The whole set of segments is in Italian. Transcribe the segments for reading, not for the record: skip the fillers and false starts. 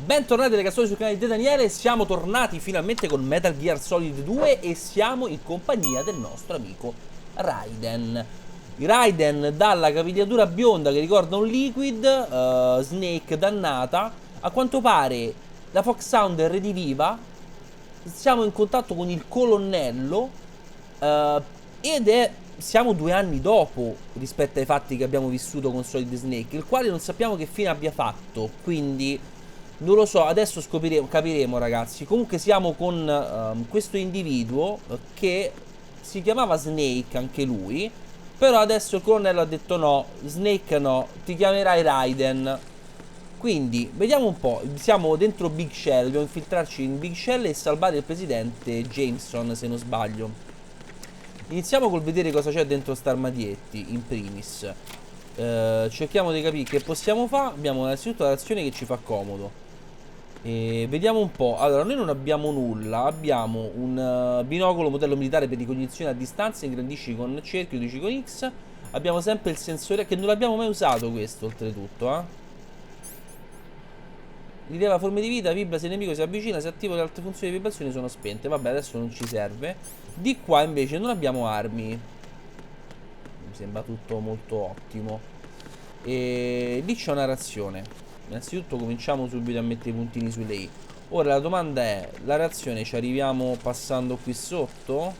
Bentornati ragazzi sul canale di Daniele, siamo tornati finalmente con Metal Gear Solid 2 e siamo in compagnia del nostro amico Raiden. Raiden dalla capigliatura bionda che ricorda un liquid, Snake dannata, a quanto pare la Fox Sound è rediviva, siamo in contatto con il colonnello siamo 2 anni dopo rispetto ai fatti che abbiamo vissuto con Solid Snake, il quale non sappiamo che fine abbia fatto, quindi non lo so, adesso capiremo ragazzi. Comunque siamo con questo individuo che si chiamava Snake anche lui, però adesso il colonnello ha detto no, Snake no, ti chiamerai Raiden. Quindi vediamo un po', siamo dentro Big Shell, dobbiamo infiltrarci in Big Shell e salvare il presidente Jameson se non sbaglio. Iniziamo col vedere cosa c'è dentro sta armadietti in primis. Cerchiamo di capire che possiamo fare. Abbiamo innanzitutto l'azione che ci fa comodo. E vediamo un po'. Allora, noi non abbiamo nulla. Abbiamo un binocolo modello militare per ricognizione a distanza. Ingrandisci con cerchio, riduci con X. Abbiamo sempre il sensore, che non l'abbiamo mai usato questo oltretutto, rileva forme di vita, vibra se il nemico si avvicina, se attivo le altre funzioni di vibrazione sono spente. Vabbè, adesso non ci serve. Di qua invece non abbiamo armi. Mi sembra tutto molto ottimo. E lì c'è una reazione. Innanzitutto cominciamo subito a mettere i puntini su lei. Ora la domanda è, la reazione ci arriviamo passando qui sotto? A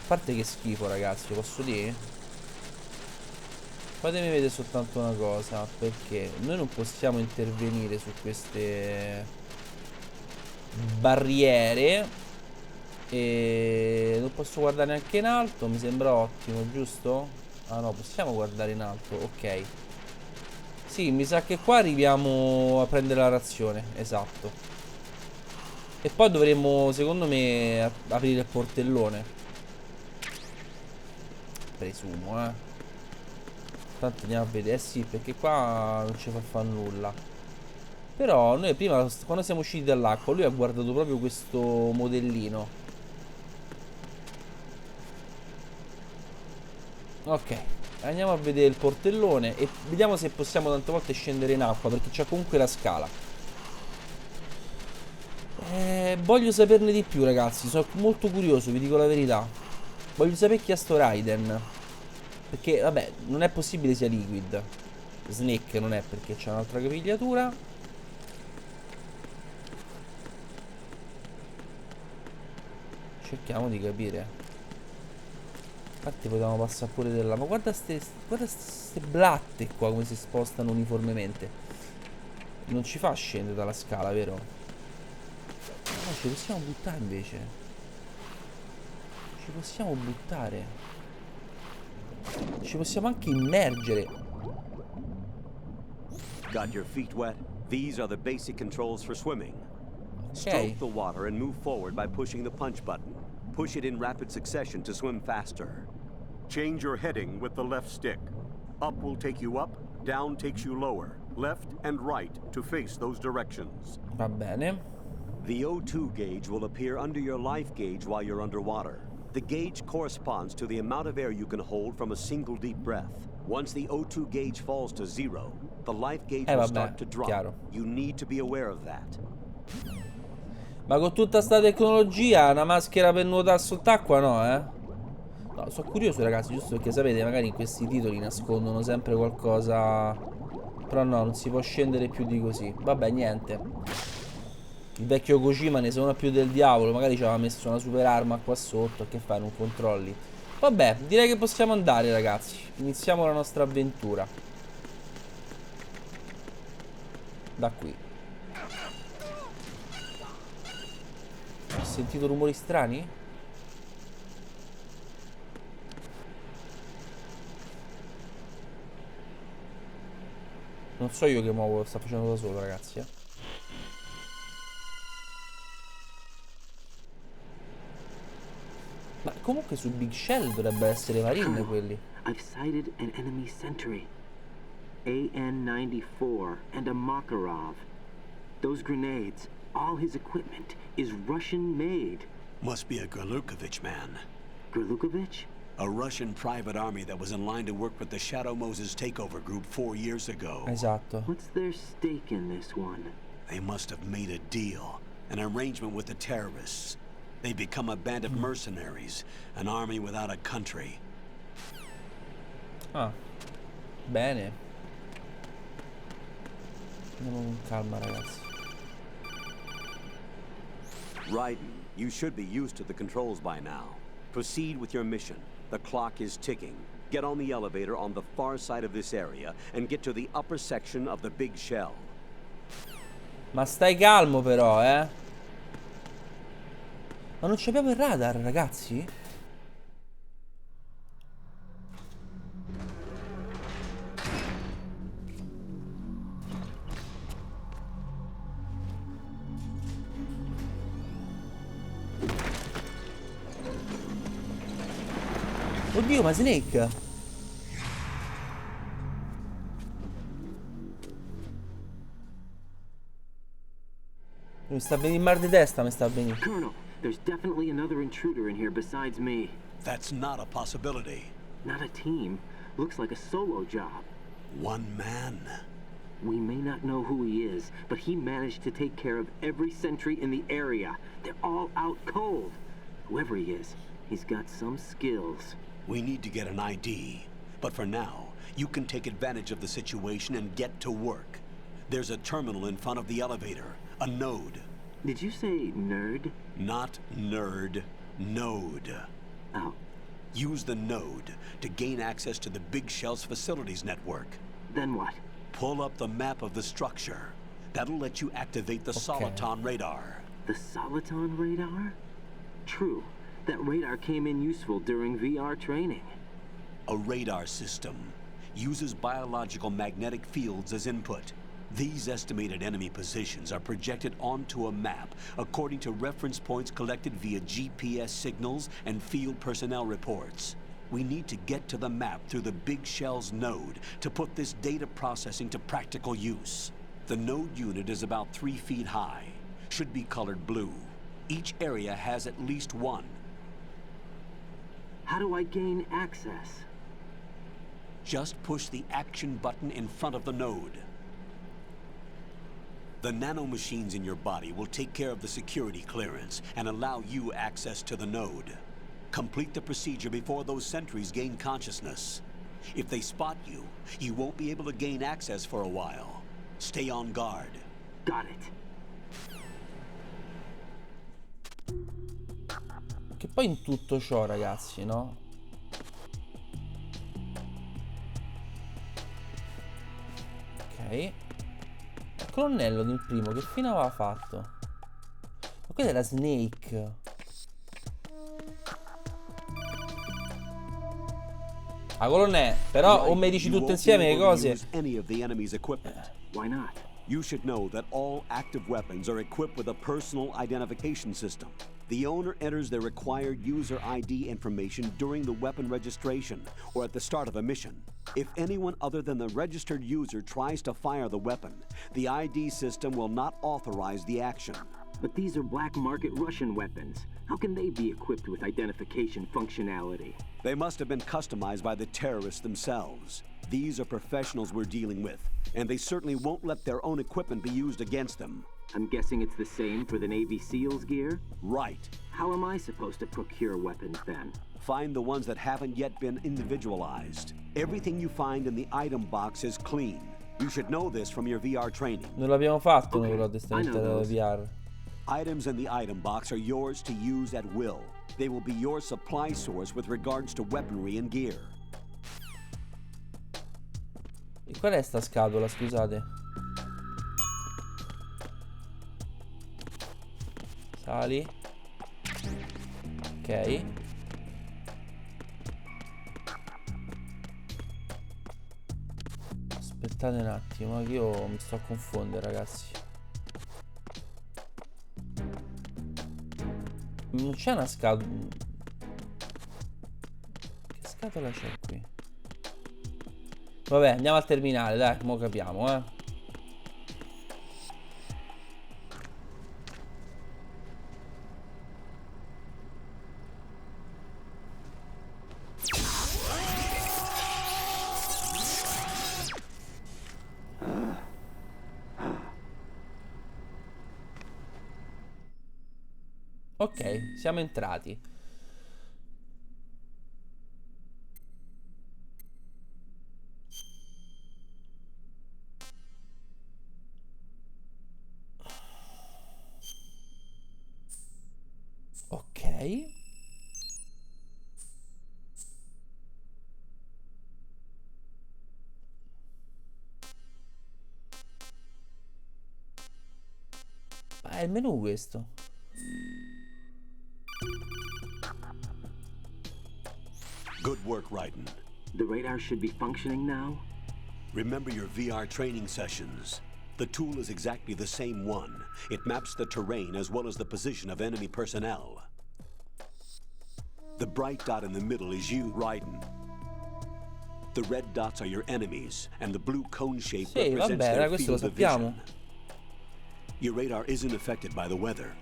parte che schifo ragazzi, posso dire? Fatemi vedere soltanto una cosa, perché noi non possiamo intervenire su queste barriere e non posso guardare neanche in alto, mi sembra ottimo, giusto? Ah no, possiamo guardare in alto, ok. Sì, mi sa che qua arriviamo a prendere la razione, esatto. E poi dovremmo, secondo me, aprire il portellone. Presumo, tanto andiamo a vedere, sì, perché qua non ci fa fare nulla. Però noi prima, quando siamo usciti dall'acqua, lui ha guardato proprio questo modellino. Ok, andiamo a vedere il portellone e vediamo se possiamo tante volte scendere in acqua, perché c'è comunque la scala. Voglio saperne di più ragazzi, sono molto curioso, vi dico la verità. Voglio sapere chi è sto Raiden. Perché vabbè, non è possibile sia liquid. Snake non è, perché c'è un'altra capigliatura. Cerchiamo di capire. Infatti potevamo passare pure della... Ma guarda ste blatte qua come si spostano uniformemente. Non ci fa scendere dalla scala, vero? No, ci possiamo buttare invece. Ci possiamo buttare. Ci possiamo anche immergere. Got your feet wet? These are the basic controls for swimming. Stroke the water and move forward by pushing the punch button. Push it in rapid succession to swim faster. Change your heading with the left stick. Up will take you up, down takes you lower. Left and right to face those directions. Va bene. The O2 gauge will appear under your life gauge while you're underwater. The gauge corresponds to the amount of air you can hold from a single deep breath. Once the O2 gauge falls to zero, the life gauge will start to drop. Chiaro. You need to be aware of that. Ma con tutta sta tecnologia, una maschera per nuotare sott'acqua no, No, sono curioso ragazzi, giusto perché sapete, magari in questi titoli nascondono sempre qualcosa. Però no, non si può scendere più di così. Vabbè, niente. Il vecchio Kojima ne sa più del diavolo. Magari ci aveva messo una super arma qua sotto. Che fai, non controlli. Vabbè, direi che possiamo andare ragazzi. Iniziamo la nostra avventura. Da qui. Ho sentito rumori strani? Non so io che muovo, sta facendo da solo ragazzi, Ma comunque su Big Shell dovrebbe essere marine quelli. I've sighted an enemy sentry. AN-94 and a Makarov. Those grenades, all his equipment is Russian made. Must be a Gerlukovich man. Gerlukovich? A Russian private army that was in line to work with the Shadow Moses takeover group 4 years ago. Esatto. What's their stake in this one? They must have made a deal, an arrangement with the terrorists. They become a band of mercenaries, an army without a country. Ah, bene. Andiamo con calma, ragazzi. Raiden, you should be used to the controls by now. Proceed with your mission. The clock is ticking. Get on the elevator on the far side of this area and get to the upper section of the big shell. Ma stai calmo però, eh. Ma non abbiamo il radar, ragazzi? Oddio, ma Snake! Mi sta venendo il mal di testa, mi sta venendo. Colonel, there's definitely another intruder in here besides me. That's not a possibility. Not a team. Looks like a solo job. One man. We may not know who he is, but he managed to take care of every sentry in the area. They're all out cold. Whoever he is, he's got some skills. We need to get an ID. But for now, you can take advantage of the situation and get to work. There's a terminal in front of the elevator. A node. Did you say nerd? Not nerd. Node. Oh. Use the node to gain access to the Big Shell's facilities network. Then what? Pull up the map of the structure. That'll let you activate the Soliton radar. The Soliton radar? True. That radar came in useful during VR training. A radar system uses biological magnetic fields as input. These estimated enemy positions are projected onto a map according to reference points collected via GPS signals and field personnel reports. We need to get to the map through the Big Shell's node to put this data processing to practical use. The node unit is about 3 feet high, should be colored blue. Each area has at least one. How do I gain access? Just push the action button in front of the node. The nanomachines in your body will take care of the security clearance and allow you access to the node. Complete the procedure before those sentries gain consciousness. If they spot you, you won't be able to gain access for a while. Stay on guard. Got it. Che poi in tutto ciò, ragazzi, no? Ok. Il colonnello del primo, che fine aveva fatto? Ma quella era Snake. Ah, colonnello, però o mi dici tutte insieme le cose? Why not? You should know that all active weapons are equipped with a personal identification system. The owner enters their required user ID information during the weapon registration or at the start of a mission. If anyone other than the registered user tries to fire the weapon, the ID system will not authorize the action. But these are black market Russian weapons. How can they be equipped with identification functionality? They must have been customized by the terrorists themselves. These are professionals we're dealing with, and they certainly won't let their own equipment be used against them. I'm guessing it's the same for the Navy SEALs gear? Right. How am I supposed to procure weapons then? Find the ones that haven't yet been individualized. Everything you find in the item box is clean. You should know this from your VR training. Non l'abbiamo fatto Okay, noi l'addestramento VR. Items in the item box are yours to use at will. They will be your supply source with regards to weaponry and gear. E qual è sta scatola, scusate? Sali. Ok. Aspettate un attimo, che io mi sto a confondere, ragazzi. Non c'è una scatola. Che scatola c'è qui? Vabbè, andiamo al terminale, dai, mo capiamo, Ok, siamo entrati. Ok. Ma è il menu questo. Good work, Raiden. The radar should be functioning now? Remember your VR training sessions. The tool is exactly the same one. It maps the terrain as well as the position of enemy personnel. The bright dot in the middle is you, Raiden. The red dots are your enemies, and the blue cone shape Sì, represents vabbè, their questo lo field of sappiamo. vision. Your radar isn't affected by the weather,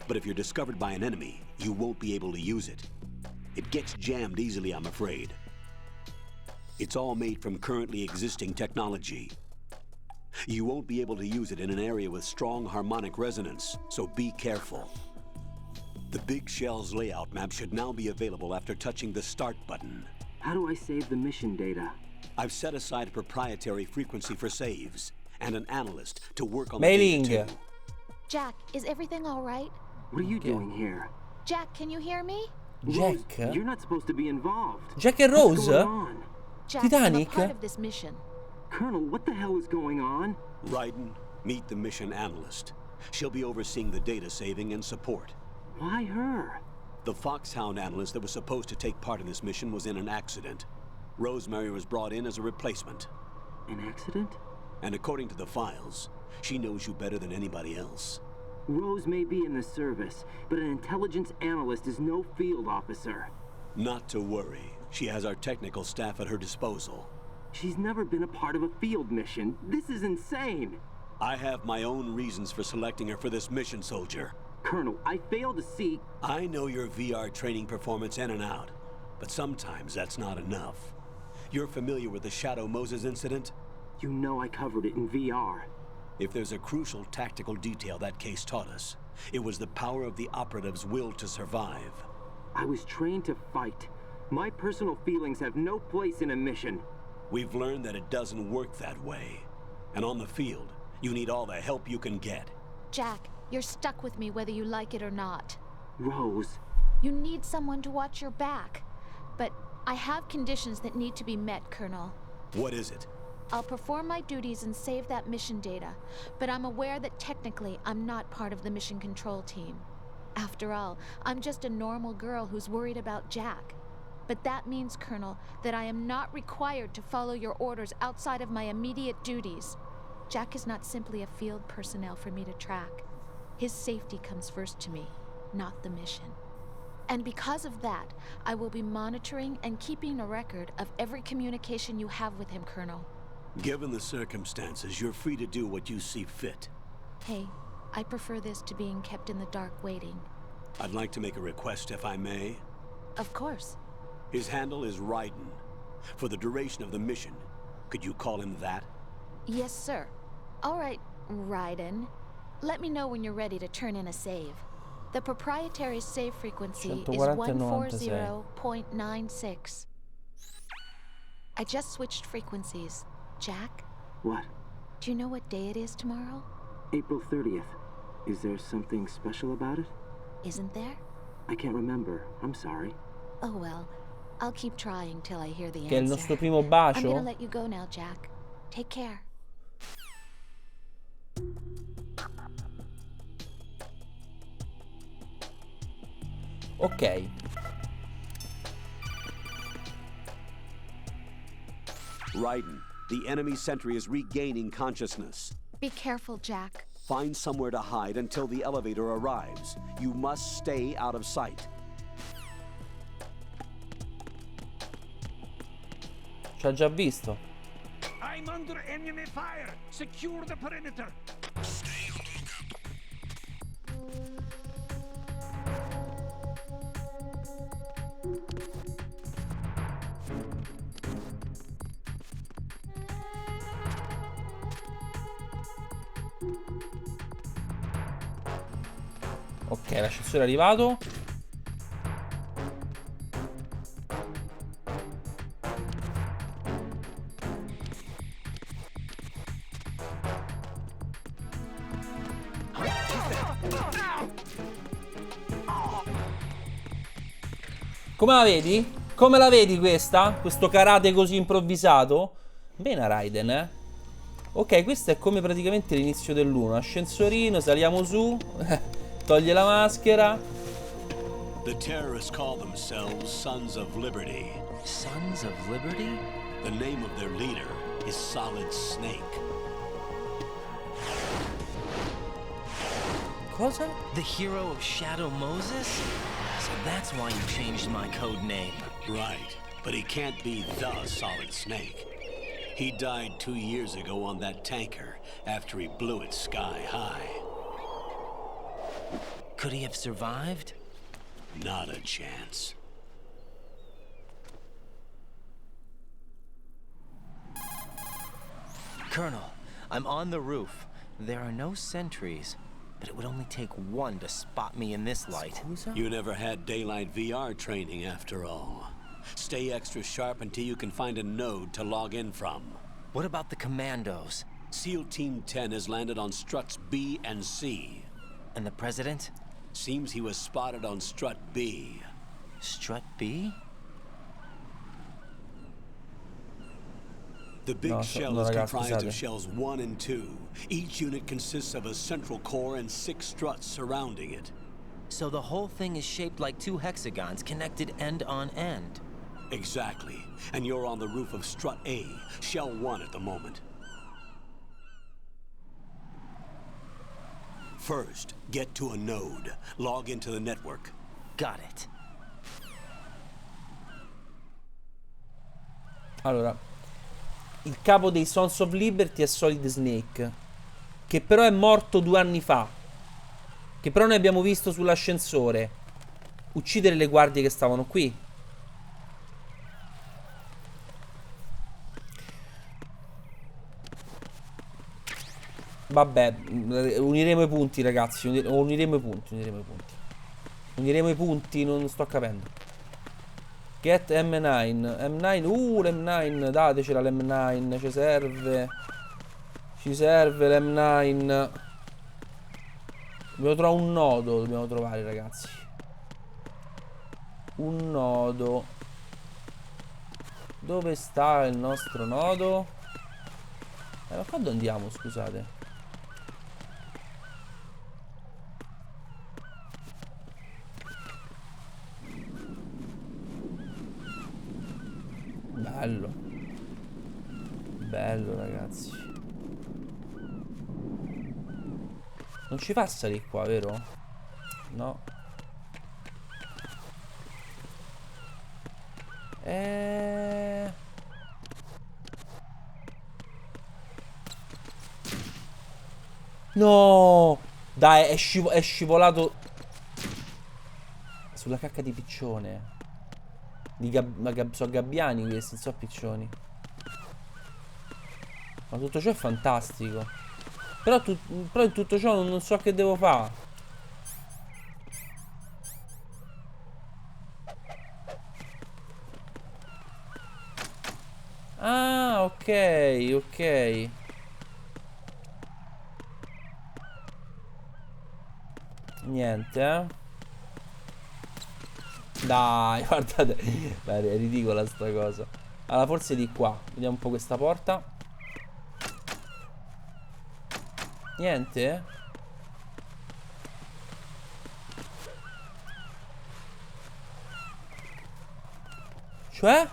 but if you're discovered by an enemy, you won't be able to use it. It gets jammed easily, I'm afraid. It's all made from currently existing technology. You won't be able to use it in an area with strong harmonic resonance, so be careful. The Big Shell's layout map should now be available after touching the Start button. How do I save the mission data? I've set aside a proprietary frequency for saves, and an analyst to work on Mailing. the data too. Jack, is everything all right? What are you doing here? Jack, can you hear me? Rose, Jack? you're not supposed to be involved. Jack e What's Rose? going on? Jack, Titanic? I'm a part of this mission. Colonel, what the hell is going on? Raiden, meet the mission analyst. She'll be overseeing the data saving and support. Why her? The Foxhound analyst that was supposed to take part in this mission was in an accident. Rosemary was brought in as a replacement. An accident? And according to the files, she knows you better than anybody else. Rose may be in the service, but an intelligence analyst is no field officer. Not to worry. She has our technical staff at her disposal. She's never been a part of a field mission. This is insane. I have my own reasons for selecting her for this mission, soldier. Colonel, I fail to see... I know your VR training performance in and out, but sometimes that's not enough. You're familiar with the Shadow Moses incident? You know I covered it in VR. If there's a crucial tactical detail that case taught us, it was the power of the operative's will to survive. I was trained to fight. My personal feelings have no place in a mission. We've learned that it doesn't work that way. And on the field, you need all the help you can get. Jack, you're stuck with me whether you like it or not. Rose, You need someone to watch your back. But I have conditions that need to be met, Colonel. What is it? I'll perform my duties and save that mission data, but I'm aware that technically I'm not part of the mission control team. After all, I'm just a normal girl who's worried about Jack. But that means, Colonel, that I am not required to follow your orders outside of my immediate duties. Jack is not simply a field personnel for me to track. His safety comes first to me, not the mission. And because of that, I will be monitoring and keeping a record of every communication you have with him, Colonel. Given the circumstances, you're free to do what you see fit. Hey, I prefer this to being kept in the dark waiting. I'd like to make a request, if I may. Of course. His handle is Raiden. For the duration of the mission, could you call him that? Yes, sir. All right, Raiden. Let me know when you're ready to turn in a save. The proprietary save frequency is 140.96. 140.96. I just switched frequencies. Jack, what? do you know what day it is tomorrow? April 30th. Is there something special about it? Isn't there? I can't remember. I'm sorry. Oh well, I'll keep trying till I hear the Che è il answer. nostro primo I'm gonna bacio. let you go now, Jack. Take care. Ok. Raiden, the enemy sentry is regaining consciousness. Be careful, Jack. Find somewhere to hide until the elevator arrives. You must stay out of sight. Ci ha già visto. I'm under enemy fire. Secure the perimeter. Ok, l'ascensore è arrivato. Come la vedi? Come la vedi questa? Questo karate così improvvisato? Bene Raiden, eh? Ok, questo è come praticamente l'inizio dell'1. Ascensorino, saliamo su. Toglie la maschera. The terrorists call themselves Sons of Liberty. Sons of Liberty? The name of their leader is Solid Snake. Cosa? The hero of Shadow Moses? So that's why you changed my code name. Right, but he can't be the Solid Snake. He died 2 years ago on that tanker after he blew it sky high. Could he have survived? Not a chance. Colonel, I'm on the roof. There are no sentries, but it would only take one to spot me in this light. You never had daylight VR training after all. Stay extra sharp until you can find a node to log in from. What about the commandos? SEAL Team 10 has landed on struts B and C. And the president? Seems he was spotted on strut B. Strut B? The big No, shell no, is ragazzi, comprised scusate. of shells 1 and 2. Each unit consists of a central core and 6 struts surrounding it. So the whole thing is shaped like 2 hexagons connected end on end. Exactly. And you're on the roof of strut A, shell 1 at the moment. First, get to a node. Log into the network. Got it. Allora, il capo dei Sons of Liberty è Solid Snake, che però è morto 2 anni fa, che però noi abbiamo visto sull'ascensore uccidere le guardie che stavano qui. Vabbè, uniremo i punti, ragazzi. Uniremo i punti. Uniremo i punti, non sto capendo. Get M9. M9, l'M9, datecela l'M9, ci serve. Ci serve l'M9. Dobbiamo trovare un nodo, dobbiamo trovare, ragazzi. Un nodo. Dove sta il nostro nodo? Ma quando andiamo, scusate? Bello. Bello, ragazzi. Non ci fa salire qua, vero? No. No! Dai, è scivolato sulla cacca di piccione. Sono gabbiani questi, non so piccioni. Ma tutto ciò è fantastico. Però in tutto ciò non so che devo fare. Ah, ok, ok. Niente, eh. Dai, guardate. Dai, è ridicola sta cosa. Allora, forse di qua. Vediamo un po' questa porta. Niente? Cioè?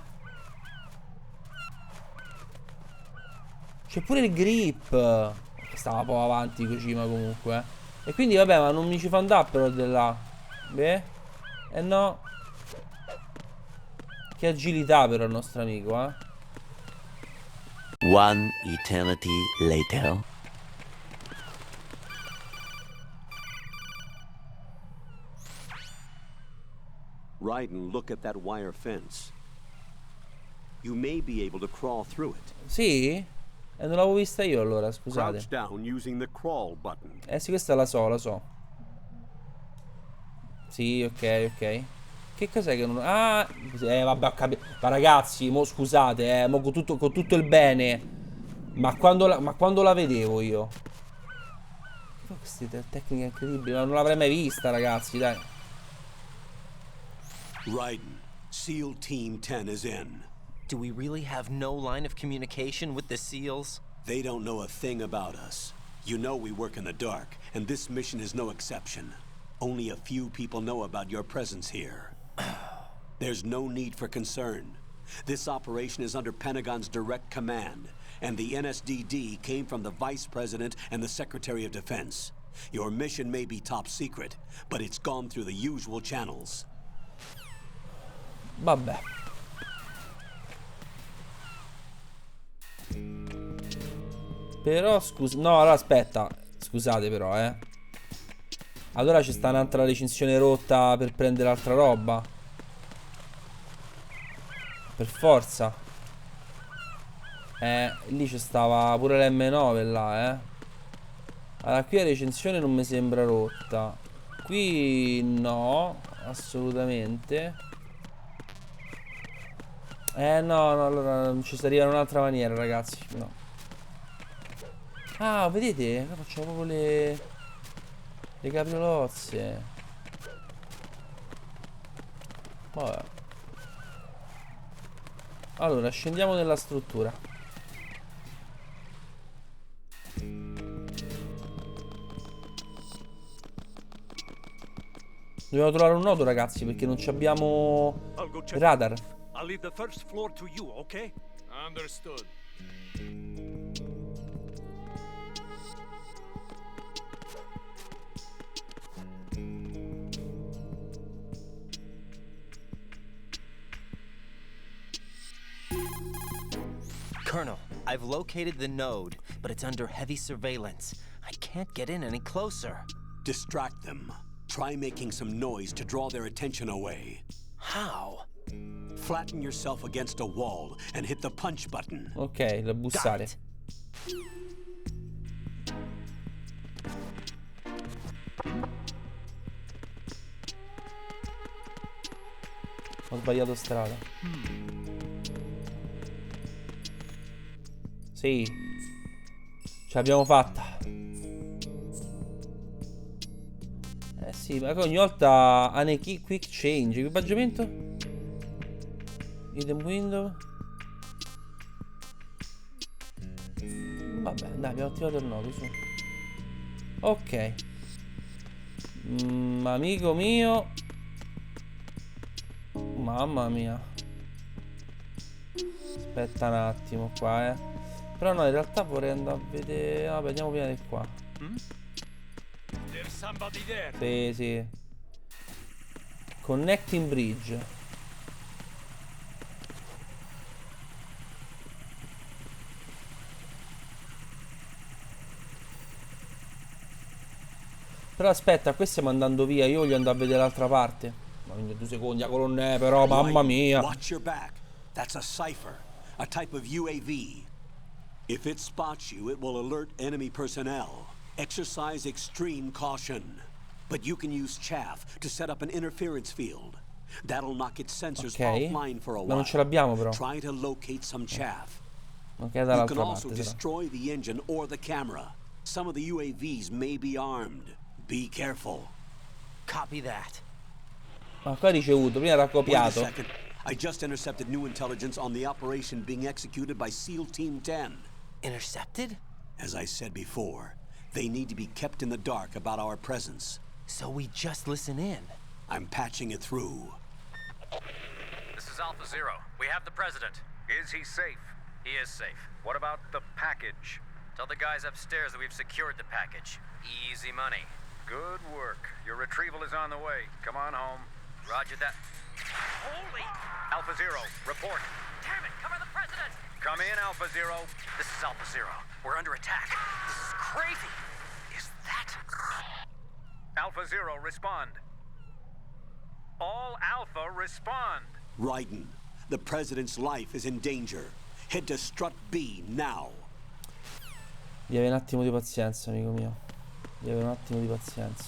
C'è pure il grip. Stava un po' avanti Kojima comunque. E quindi vabbè, ma non mi ci fa andare però di là. Beh. Eh no. Che agilità però il nostro amico, eh. One eternity later. Raiden, look at that wire fence. You may be able to crawl through it. Sì? Non l'avevo vista io allora, scusate. Crouch down using the crawl button. Sì, questa la so, la so. Sì, ok, ok. Che cos'è che non... Ah, vabbè, ho capito. Ma ragazzi, mo scusate, mo con tutto il bene. Ma quando la vedevo io? Queste tecniche incredibili, ma non l'avrei mai vista, ragazzi, dai. Raiden, SEAL Team 10 is in. Do we really have no line of communication with the SEALs? They don't know a thing about us. You know we work in the dark, and this mission is no exception. Only a few people know about your presence here. There's no need for concern. This operation is under Pentagon's direct command, and the NSDD came from the Vice President and the Secretary of Defense. Your mission may be top secret, but it's gone through the usual channels. Vabbè. Però scusa, no, allora aspetta. Scusate però, allora ci sta un'altra recinzione rotta per prendere altra roba. Per forza. Lì ci stava pure l'M9 là, Allora qui la recensione non mi sembra rotta. Qui no, assolutamente. No, allora ci sta arrivando in un'altra maniera, ragazzi. No. Ah, vedete? Facciamo proprio le capriolozze. Vabbè. Allora, scendiamo nella struttura. Dobbiamo trovare un nodo, ragazzi, perché non ci abbiamo radar. I'll leave the first floor to you, okay? Understood. Colonel, I've located the node, but it's under heavy surveillance. I can't get in any closer. Distract them. Try making some noise to draw their attention away. How? Flatten yourself against a wall and hit the punch button. Ok, da bussare. Ho sbagliato strada. Sì. Ce l'abbiamo fatta. Sì, ma ogni volta quick change. Equipaggiamento. Item window. Vabbè, dai, abbiamo attivato il nodo, su. Ok. Amico mio. Mamma mia. Aspetta un attimo qua, Però no, in realtà vorrei andare a vedere. Vabbè, andiamo prima di qua. Sì, sì. Connecting bridge. Però aspetta, qui stiamo andando via. Io voglio andare a vedere l'altra parte. Ma quindi 2 secondi a colonne, però, mamma mia. Watch your back. That's a cipher, a type of UAV. If it spots you, it will alert enemy personnel. Exercise extreme caution. But you can use chaff to set up an interference field. That'll knock its sensors offline for a while. Ma non ce l'abbiamo però. Try to locate some chaff. Ok, You dall'altra can also parte. destroy the engine or the camera. Some of the UAVs may be armed. Be careful. Copy that. Ma qua ricevuto, prima era Wait a copiato. second. I just intercepted new intelligence on the operation being executed by SEAL Team 10. Intercepted? As I said before, they need to be kept in the dark about our presence. So we just listen in. I'm patching it through. This is Alpha Zero. We have the president. Is he safe? He is safe. What about the package? Tell the guys upstairs that we've secured the package. Easy money. Good work. Your retrieval is on the way. Come on home. Roger that. Holy! Alpha Zero, report. Damn it! Cover the president! Come in, Alpha Zero. This is Alpha Zero. We're under attack. This is crazy. Is that... Alpha Zero, respond. All Alpha, respond. Raiden, the president's life is in danger. Head to Strut B now. Devi avere un attimo di pazienza, amico mio. Devi avere un attimo di pazienza.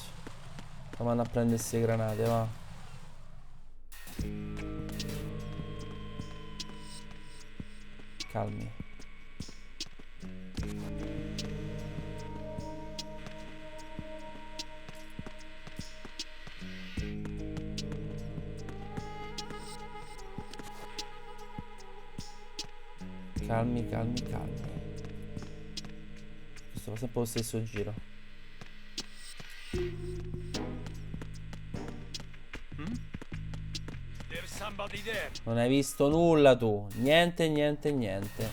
Vanno a prendere queste granate, va. Calmi. Calmi, calmi, calmi. Questo fa sempre lo stesso giro. Non hai visto nulla tu. Niente, niente, niente.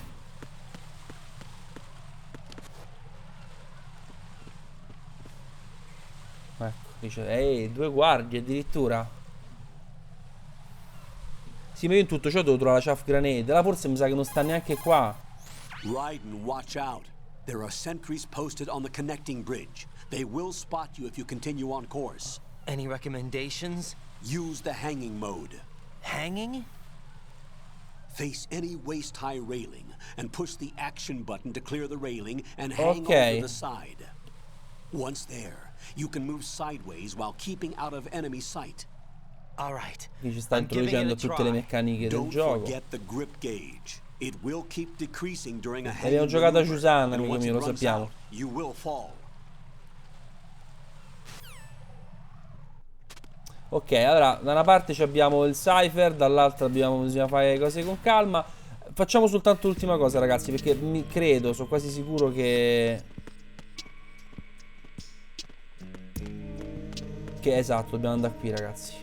Ecco, dice, ehi, 2 guardie addirittura. Sì, ma io in tutto ciò devo trovare la chaff grenade. Là forse mi sa che non sta neanche qua. Raiden, watch out. There are sentries posted on the connecting bridge. They will spot you if you continue on course. Any recommendations? Use the hanging mode. Hanging? Face any waist-high railing and push the action button to clear the railing and hang over the side. Once there, you can move sideways while keeping out of enemy sight. All right. Qui ci sta introducendo tutte le meccaniche del gioco. Don't forget the grip gauge. It will keep decreasing during a hanging Abbiamo giocato a maneuver, Giusanna, and amico once mio, it lo runs sappiamo. out, you will fall. Ok, allora da una parte abbiamo il cipher, dall'altra bisogna fare le cose con calma. Facciamo soltanto l'ultima cosa, ragazzi, perché mi credo, sono quasi sicuro che esatto, dobbiamo andare qui, ragazzi.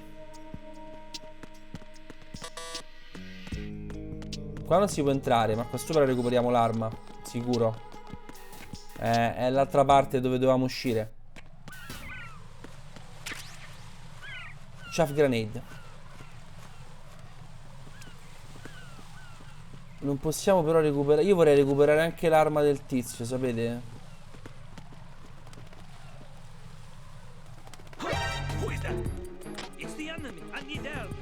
Qua non si può entrare, ma qua sopra recuperiamo l'arma, sicuro. È l'altra parte dove dovevamo uscire. Chaff grenade. Non possiamo però recuperare. Io vorrei recuperare anche l'arma del tizio, sapete? Who is that? It's the enemy. I need help.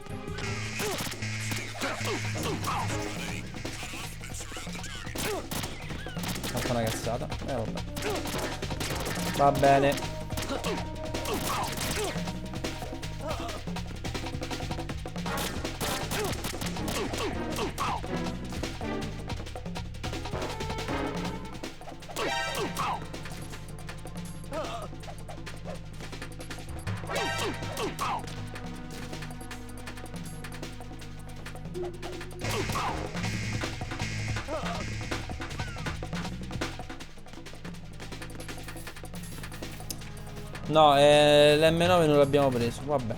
Fatta una cazzata. Vabbè. Va bene. No, l'M9 non l'abbiamo preso, vabbè.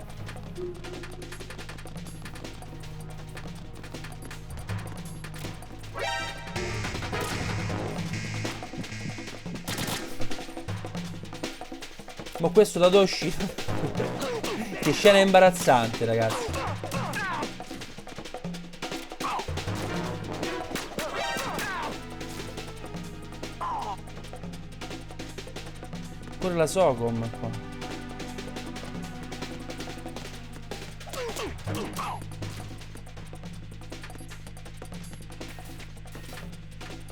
Ma questo da dove è uscito? Che scena imbarazzante, ragazzi. Pure la Socom qua.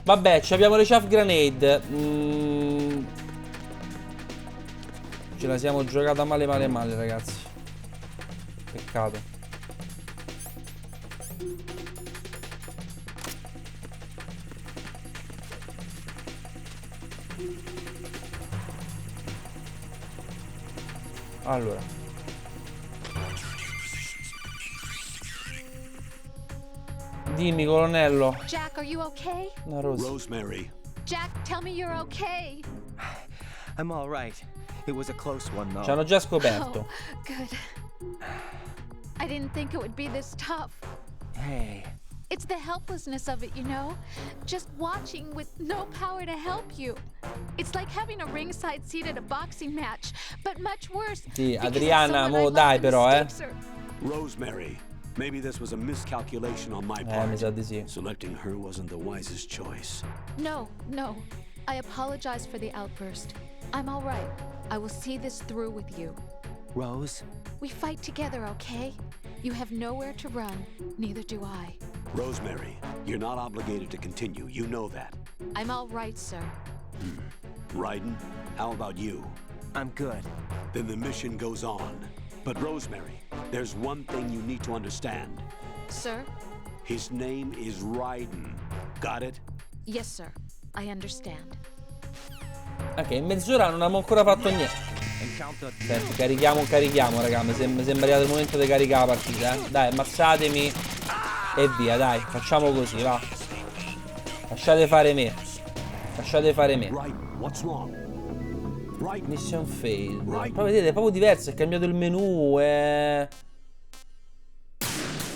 Vabbè, abbiamo le chaff grenade. Ce la siamo giocata male, ragazzi. Peccato. Allora, dimmi, colonnello. Jack, are you okay? No, Rosemary. Jack, tell me you're okay. I'm all right. It was a close one, though. Ci hanno già scoperto. Oh, good. I didn't think it would be this tough. Hey. It's the helplessness of it, you know? Just watching with no power to help you. It's like having a ringside seat at a boxing match, but much worse. Sì, Adriana, mo dai però, Rosemary, maybe this was a miscalculation on my part. Mi sa di sì. Selecting her wasn't the wisest choice. No. I apologize for the outburst. I'm all right. I will see this through with you. Rose? We fight together, okay? You have nowhere to run, neither do I. Rosemary, you're not obligated to continue. You know that. I'm all right, sir. Raiden, how about you? I'm good. Then the mission goes on. But Rosemary, there's one thing you need to understand. Sir? His name is Raiden. Got it? Yes, sir. I understand. Ok, in mezz'ora non abbiamo ancora fatto niente. Senti, carichiamo, raga. Mi sembra arrivato il momento di caricare la partita, eh. Dai, ammazzatemi. E via, dai, facciamo così, va. Lasciate fare me. Lasciate fare me. Mission failed. Però vedete, è proprio diverso, è cambiato il menu.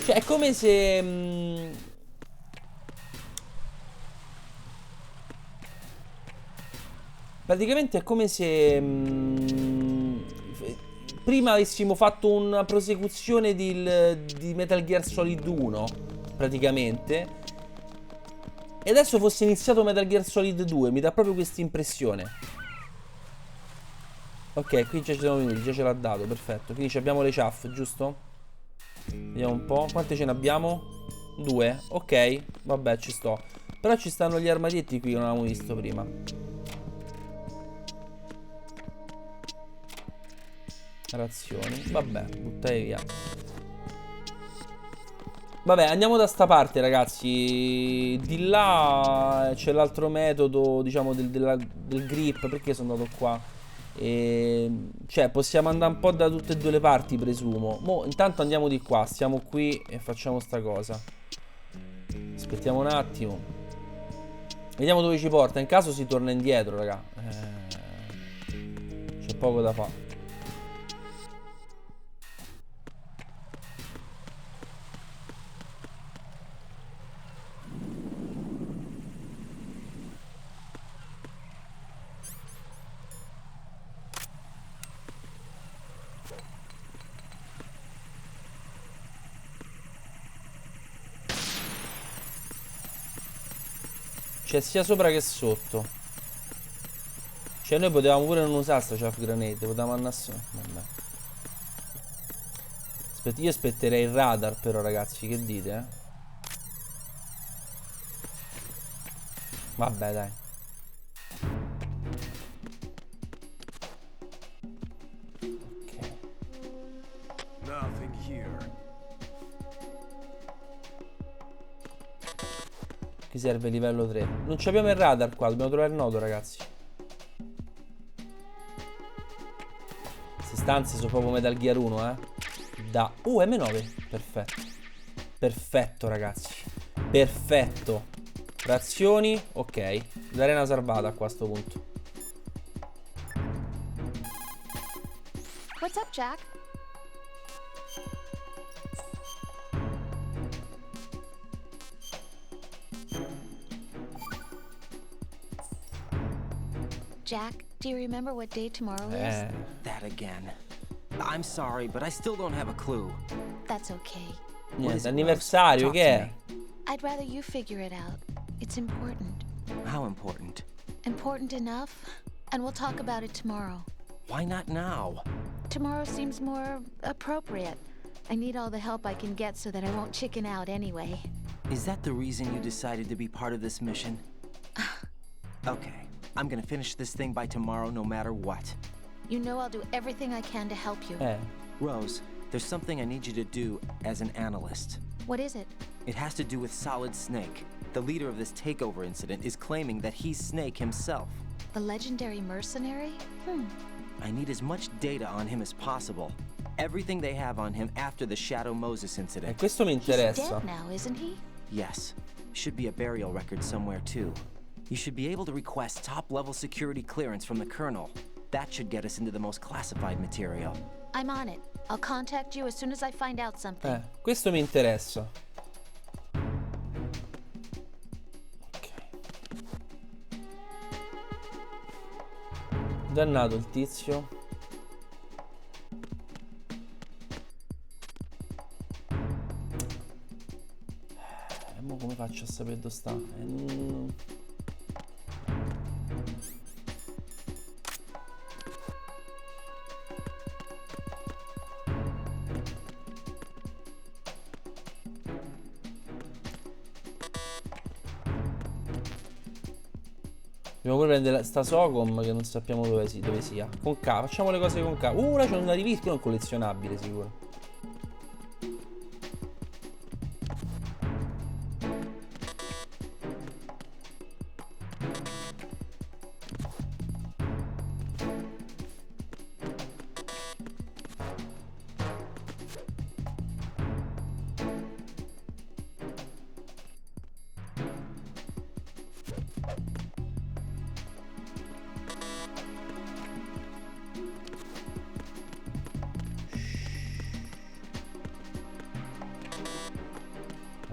Cioè, è come se... praticamente è come se... prima avessimo fatto una prosecuzione di Metal Gear Solid 1, praticamente. E adesso fosse iniziato Metal Gear Solid 2, mi dà proprio questa impressione. Ok, qui già ci siamo venuti, già ce l'ha dato, perfetto. Quindi abbiamo le ciaffe, giusto? Vediamo un po', quante ce ne abbiamo? 2, ok, vabbè, ci sto. Però ci stanno gli armadietti qui che non avevamo visto prima. Razioni, vabbè, buttai via. Vabbè, andiamo da sta parte, ragazzi. Di là c'è l'altro metodo, diciamo, del grip. Perché sono andato qua? Cioè, possiamo andare un po' da tutte e due le parti, presumo. Mo' intanto andiamo di qua. Stiamo qui e facciamo sta cosa. Aspettiamo un attimo. Vediamo dove ci porta. In caso si torna indietro, raga. C'è poco da fare. C'è sia sopra che sotto. Cioè noi potevamo pure non usare sta chaff grenade. Potevamo andare. Vabbè. Io aspetterei il radar però, ragazzi. Che dite, eh? Vabbè, dai. Ok. Nothing here. Qui serve livello 3. Non abbiamo il radar qua, dobbiamo trovare il nodo, ragazzi. Queste stanze sono proprio Metal Gear 1, eh. Da... M9. Perfetto. Perfetto, ragazzi. Perfetto. Razioni. Ok. L'arena salvata qua a sto punto. What's up, Jack? Jack, do you remember what day tomorrow is? That again. I'm sorry, but I still don't have a clue. That's okay. Niente, anniversario, che è? I'd rather you figure it out. It's important. How important? Important enough? And we'll talk about it tomorrow. Why not now? Tomorrow seems more appropriate. I need all the help I can get so that I won't chicken out anyway. Is that the reason you decided to be part of this mission? Okay, I'm gonna finish this thing by tomorrow no matter what. You know I'll do everything I can to help you. Rose, there's something I need you to do as an analyst. What is it? It has to do with Solid Snake. The leader of this takeover incident is claiming that he's Snake himself. The legendary mercenary? I need as much data on him as possible. Everything they have on him after the Shadow Moses incident. Questo mi He's interessa. dead now, isn't he? Yes. Should be a burial record somewhere too. You should be able to request top-level security clearance from the Colonel. That should get us into the most classified material. I'm on it. I'll contact you as soon as I find out something. Questo mi interessa. Ok. Dannato il tizio. Mo come faccio a sapere dove sta? Dobbiamo pure prendere sta Socom che non sappiamo dove sia. Con K, facciamo le cose con K. Là c'è una rivista, non collezionabile sicuro.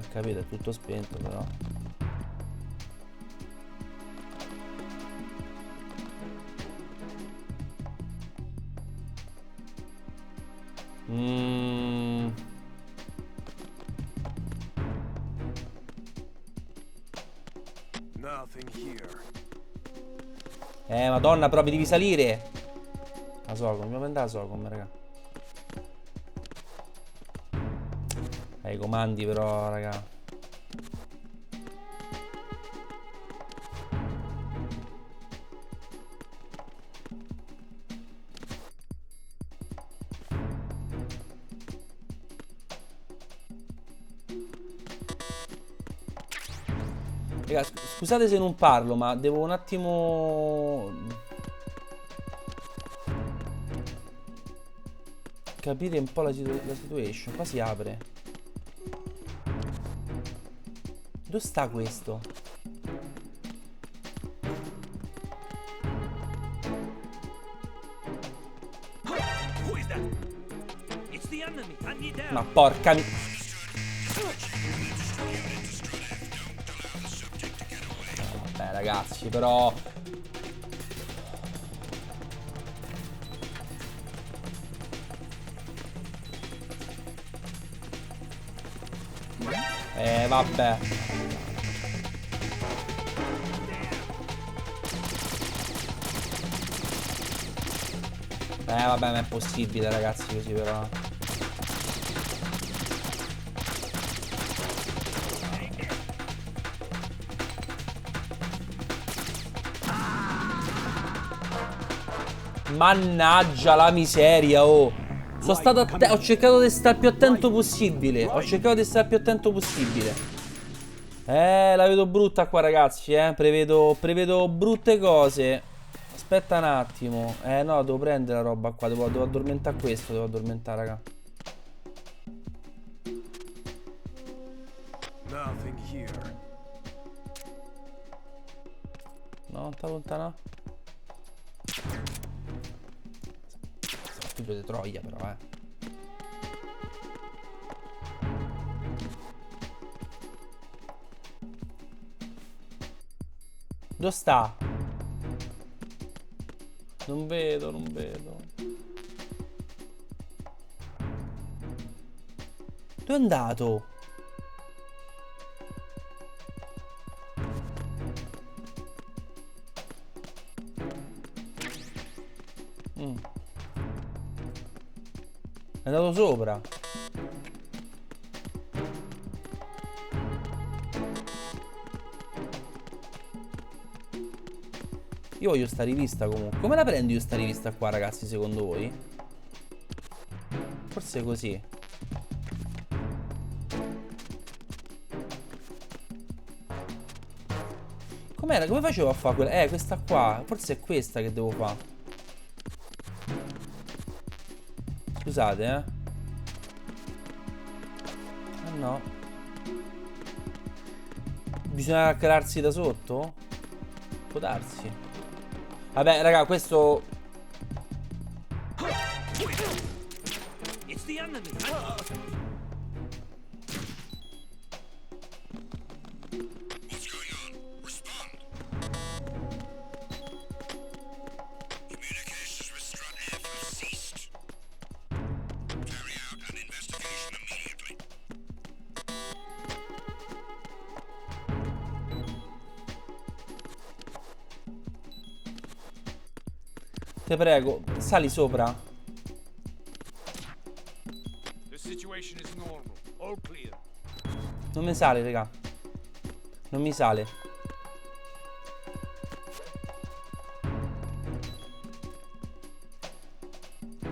Capito, è tutto spento però. Madonna, però devi salire. La Socom, dobbiamo prendere la Socom, raga. I comandi però, raga. Raga, scusate se non parlo, ma devo un attimo capire un po' la situation. Qua si apre. Dove sta questo? Ma porca mi... Vabbè ragazzi, però... vabbè. Vabbè, ma è possibile ragazzi così però. Mannaggia la miseria, oh. Sono stato ho cercato di stare più attento possibile. Ho cercato di stare più attento possibile. La vedo brutta qua ragazzi, prevedo brutte cose. Aspetta un attimo. No, devo prendere la roba qua. Devo addormentare questo. Devo addormentare, raga. No, non sta lontana. Studio di Troia però, Dove sta? Non vedo. Dove è andato? È andato sopra. Io voglio sta rivista comunque. Come la prendo io sta rivista qua ragazzi secondo voi? Forse così. Com'era? Come facevo a fare quella? Questa qua. Forse è questa che devo fare. Scusate, no. Bisogna crearsi da sotto? Può darsi. Vabbè, raga, questo... Te prego, sali sopra. Non mi sale, raga. Non mi sale.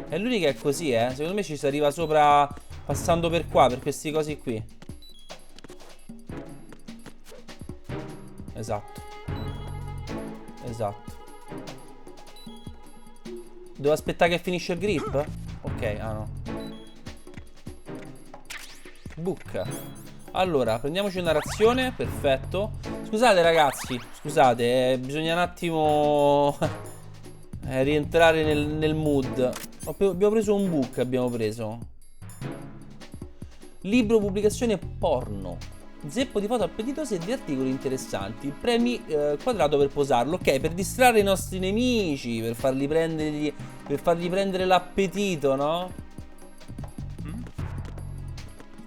È l'unica è così, secondo me ci si arriva sopra passando per qua, per questi cosi qui. Esatto. Esatto. Devo aspettare che finisce il grip? Ok, ah no. Book. Allora, prendiamoci una razione, perfetto. Scusate ragazzi, scusate, bisogna un attimo rientrare nel mood. Abbiamo preso un book, abbiamo preso. Libro, pubblicazione porno. Zeppo di foto appetitose e di articoli interessanti. Premi quadrato per posarlo. Ok, per distrarre i nostri nemici, per farli prendere l'appetito, no?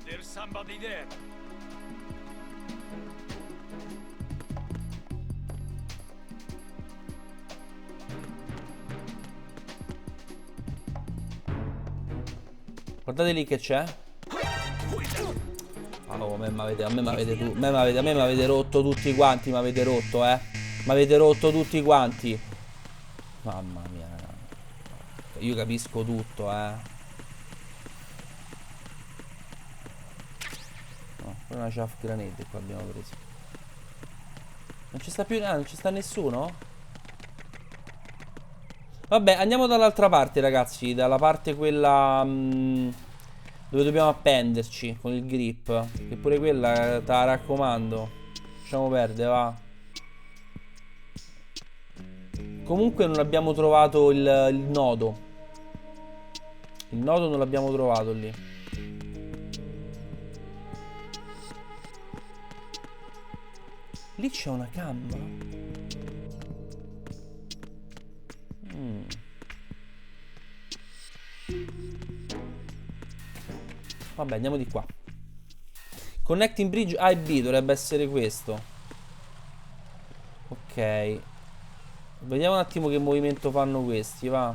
There's somebody there. Guardate lì che c'è. Oh, a me m'avete rotto tutti quanti, m'avete rotto, m'avete rotto tutti quanti. Mamma mia. Io capisco tutto, No, pure una chaff granate qua abbiamo preso. Non ci sta più, non ci sta nessuno? Vabbè, andiamo dall'altra parte, ragazzi. Dalla parte quella dove dobbiamo appenderci con il grip. Che pure quella, te la raccomando. Lasciamo perdere, va. Comunque non abbiamo trovato il nodo. Il nodo non l'abbiamo trovato lì. Lì c'è una cam. Vabbè, andiamo di qua. Connecting bridge A e B dovrebbe essere questo. Ok. Vediamo un attimo che movimento fanno questi, va.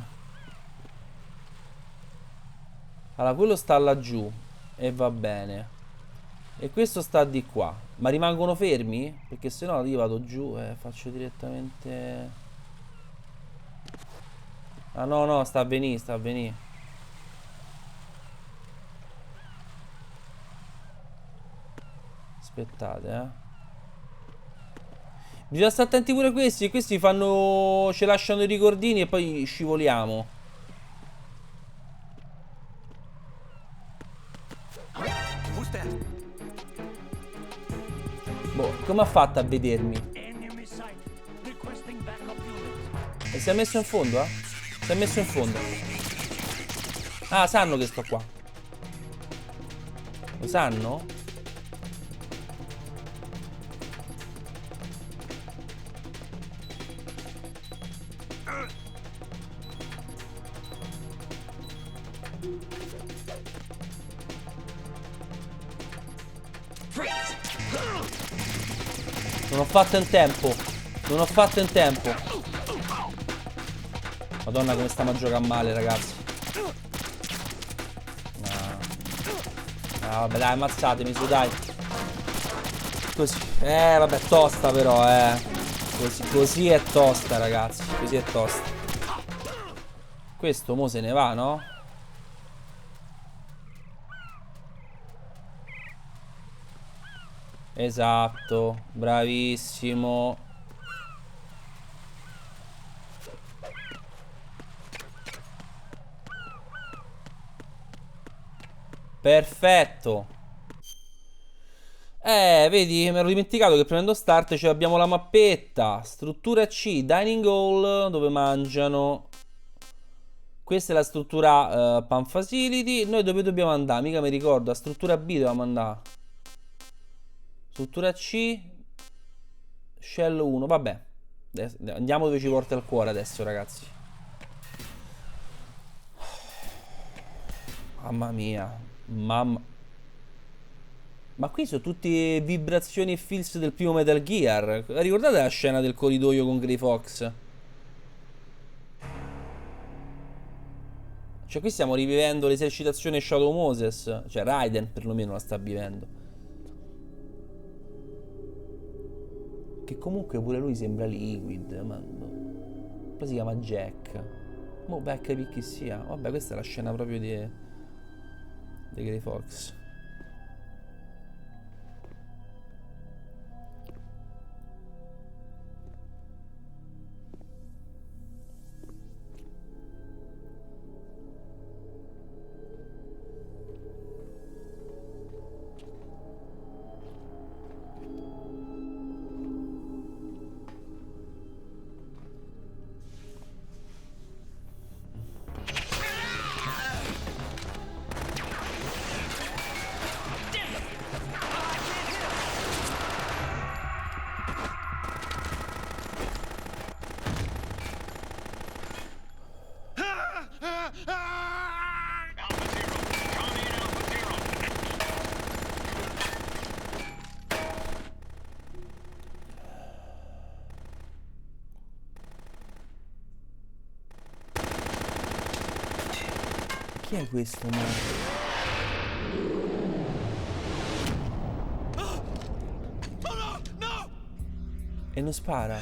Allora, quello sta laggiù e va bene. E questo sta di qua. Ma rimangono fermi? Perché se no io vado giù e faccio direttamente... Ah no, no, sta a venire, sta a venire. Aspettate, bisogna stare attenti pure a questi. Questi fanno... ci lasciano i ricordini e poi scivoliamo. Boh, come ha fatto a vedermi? E si è messo in fondo, Si è messo in fondo. Ah, sanno che sto qua. Lo sanno? Non ho fatto in tempo. Non ho fatto in tempo. Madonna come stiamo a giocare male, ragazzi. No, vabbè, dai, ammazzatemi su, dai. Così. Vabbè, tosta però, così è tosta, ragazzi. Così è tosta. Questo mo se ne va, no? Esatto, bravissimo. Perfetto. Vedi, mi ero dimenticato che premendo start cioè abbiamo la mappetta. Struttura C, dining hall, dove mangiano. Questa è la struttura pan facility. Noi dove dobbiamo andare? Mica mi ricordo. La struttura B dobbiamo andare. Struttura C, shell 1, vabbè. Andiamo dove ci porta il cuore adesso, ragazzi. Mamma mia. Mamma. Ma qui sono tutte vibrazioni e feels del primo Metal Gear. Ricordate la scena del corridoio con Grey Fox? Cioè qui stiamo rivivendo l'esercitazione Shadow Moses. Cioè Raiden perlomeno la sta vivendo. Che comunque pure lui sembra liquid, ma poi si chiama Jack. Mo' vai a capire chi sia. Vabbè, questa è la scena proprio di Grey Fox. Chi è questo, ma? E non spara.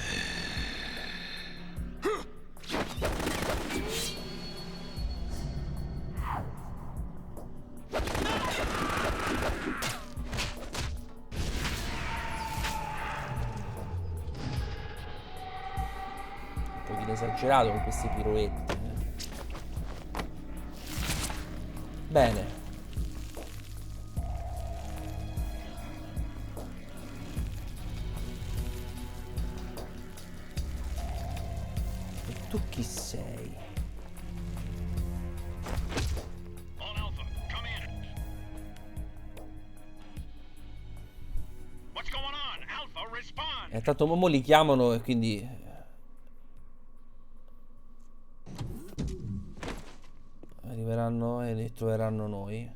Un pochino esagerato con questi piroetti. Bene. E tu chi sei? All Alpha, come in. What's going on? Alpha, respond. E tanto mo li chiamano e quindi arriveranno e li troveranno noi.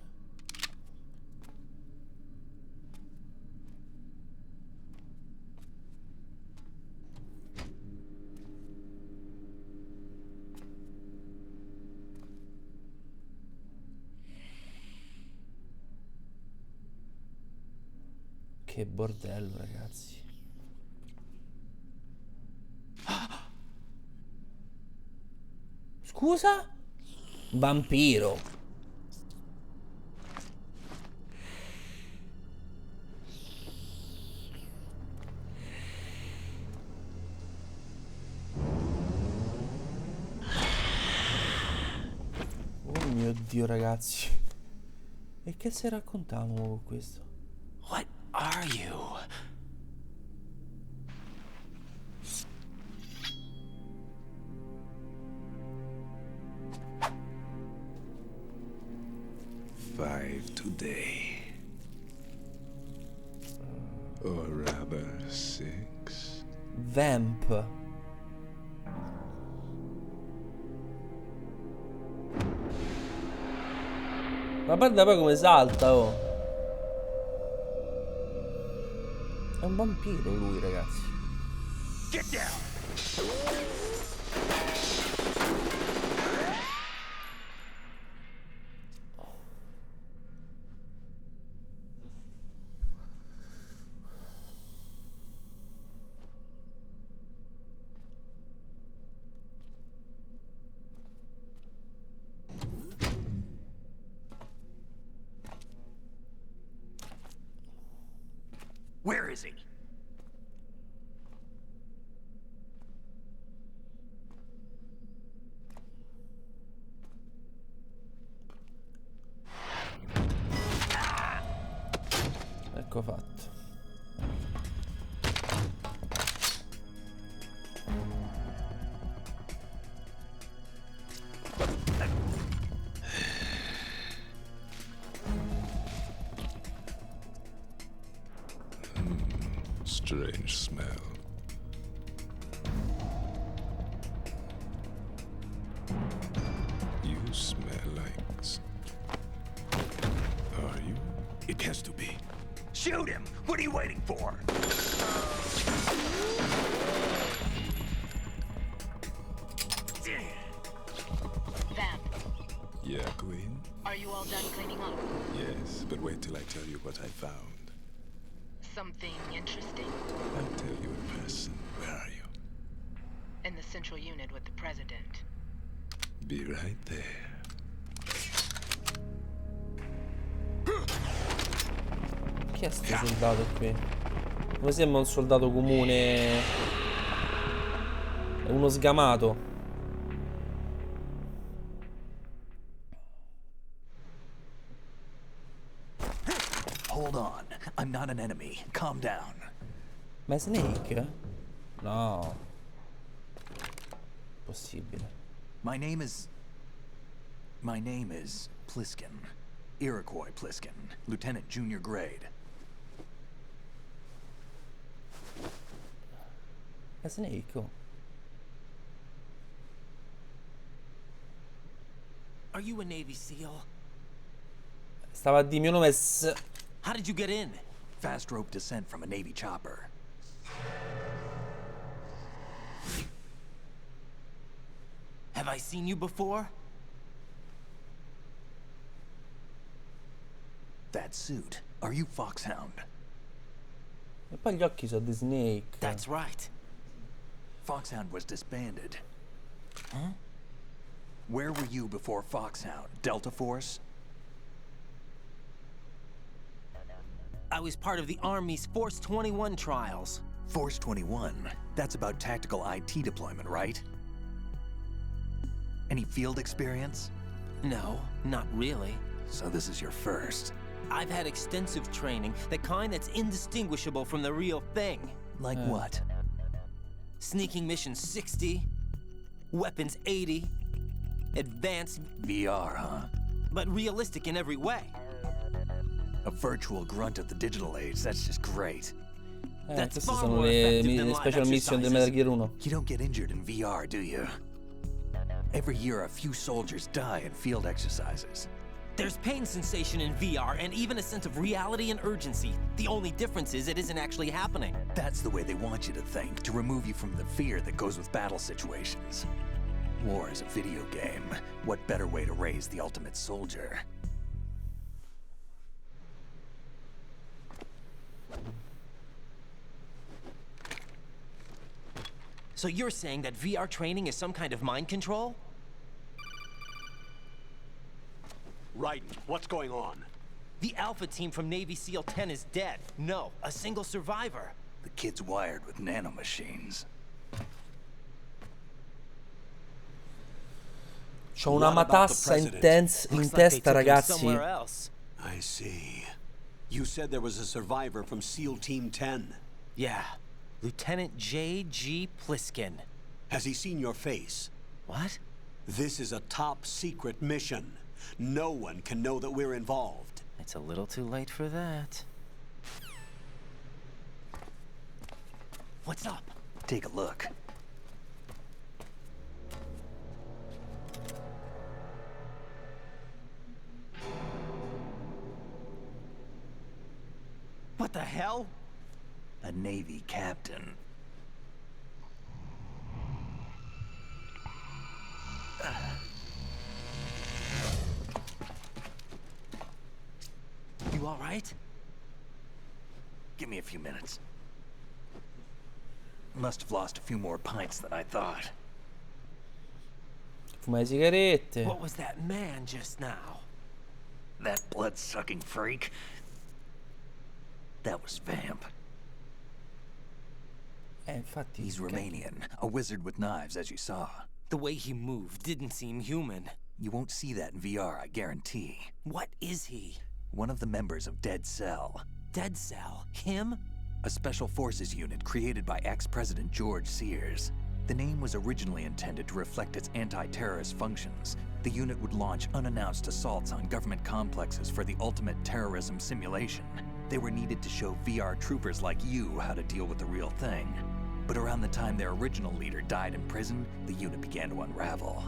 Che bordello, ragazzi. Scusa? Vampiro. Oh mio Dio, ragazzi. E che se raccontiamo con questo? What are you? Five today. Or rather, 6. Vamp. Ma guarda poi come salta, oh. È un vampiro lui, ragazzi. Get down. Where is he? Ecco fatto. Strange smell. You smell like... Are you? It has to be. Shoot him! What are you waiting for? Vamp, Yeah, Queen? are you all done cleaning up? Yes, but wait till I tell you what I found. Something interesting? I'll tell you in person. Where are you? In the central unit with the president. Be right there. Chi è sto soldato qui? Come sembra un soldato comune. È uno sgamato. Hold on. I'm not an enemy. Calm down. Ma è Snake? No. Possibile. My name is Pliskin. Iroquois Pliskin. Lieutenant Junior Grade. È Snake, oh. Are you a Navy SEAL? Stava a dire mio nome è How did you get in? Fast rope descent from a Navy chopper. Have I seen you before? That suit. Are you Foxhound? E poi gli occhi sono di Snake. That's right. Foxhound was disbanded. Huh? Where were you before Foxhound? Delta Force? I was part of the Army's Force 21 trials. Force 21? That's about tactical IT deployment, right? Any field experience? No, not really. So this is your first. I've had extensive training, the kind that's indistinguishable from the real thing. Like what? Sneaking mission 60, weapons 80, advanced... VR, huh? But realistic in every way. A virtual grunt of the digital age, that's just great. That's Queste far sono more effective than le live special mission del Metal Gear 1. You don't get injured in VR, do you? Every year a few soldiers die in field exercises. There's pain sensation in VR and even a sense of reality and urgency. The only difference is it isn't actually happening. That's the way they want you to think, to remove you from the fear that goes with battle situations. War is a video game. What better way to raise the ultimate soldier? So you're saying that VR training is some kind of mind control? Raiden, what's going on? The Alpha team from Navy SEAL 10 is dead. No, a single survivor. The kid's wired with nanomachines. C'ho una matassa in testa, ragazzi. I see. You said there was a survivor from SEAL Team 10. Yeah. Lieutenant J.G. Pliskin. Has he seen your face? What? This is a top secret mission. No one can know that we're involved. It's a little too late for that. What's up? Take a look. What the hell? A Navy captain. You all right? Give me a few minutes. Must have lost a few more pints than I thought. Fuma le sigarette. What was that man just now? That blood-sucking freak. That was Vamp. Infatti. He's Romanian, a wizard with knives, as you saw. The way he moved didn't seem human. You won't see that in VR, I guarantee. What is he? One of the members of Dead Cell. Dead Cell? Him? A special forces unit created by ex-President George Sears. The name was originally intended to reflect its anti-terrorist functions. The unit would launch unannounced assaults on government complexes for the ultimate terrorism simulation. They were needed to show VR troopers like you how to deal with the real thing. But around the time their original leader died in prison, the unit began to unravel.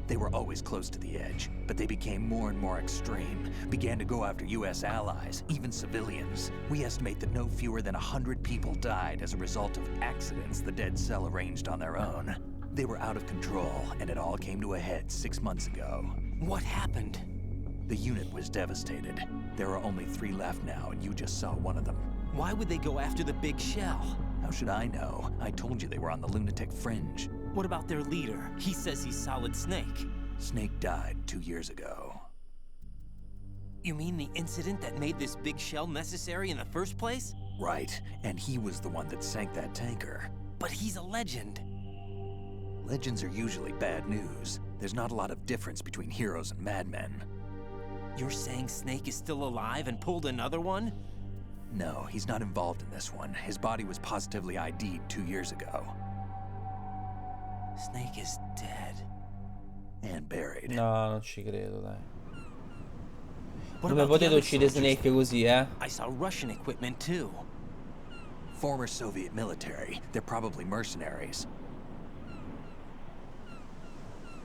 They were always close to the edge, but they became more and more extreme, began to go after US allies, even civilians. We estimate that no fewer than 100 people died as a result of accidents the Dead Cell arranged on their own. They were out of control, and it all came to a head 6 months ago. What happened? The unit was devastated. There are only 3 left now, and you just saw one of them. Why would they go after the big shell? How should I know? I told you they were on the lunatic fringe. What about their leader? He says he's Solid Snake. Snake died 2 years ago. You mean the incident that made this big shell necessary in the first place? Right, and he was the one that sank that tanker. But he's a legend. Legends are usually bad news. There's not a lot of difference between heroes and madmen. You're saying Snake is still alive and pulled another one? No, he's not involved in this one. His body was positively ID'd 2 years ago. Snake is dead. And buried. No, non ci credo, dai. What Come about the potete other uccidere soldiers? Snake così, eh? I saw Russian equipment too. Former Soviet military. They're probably mercenaries.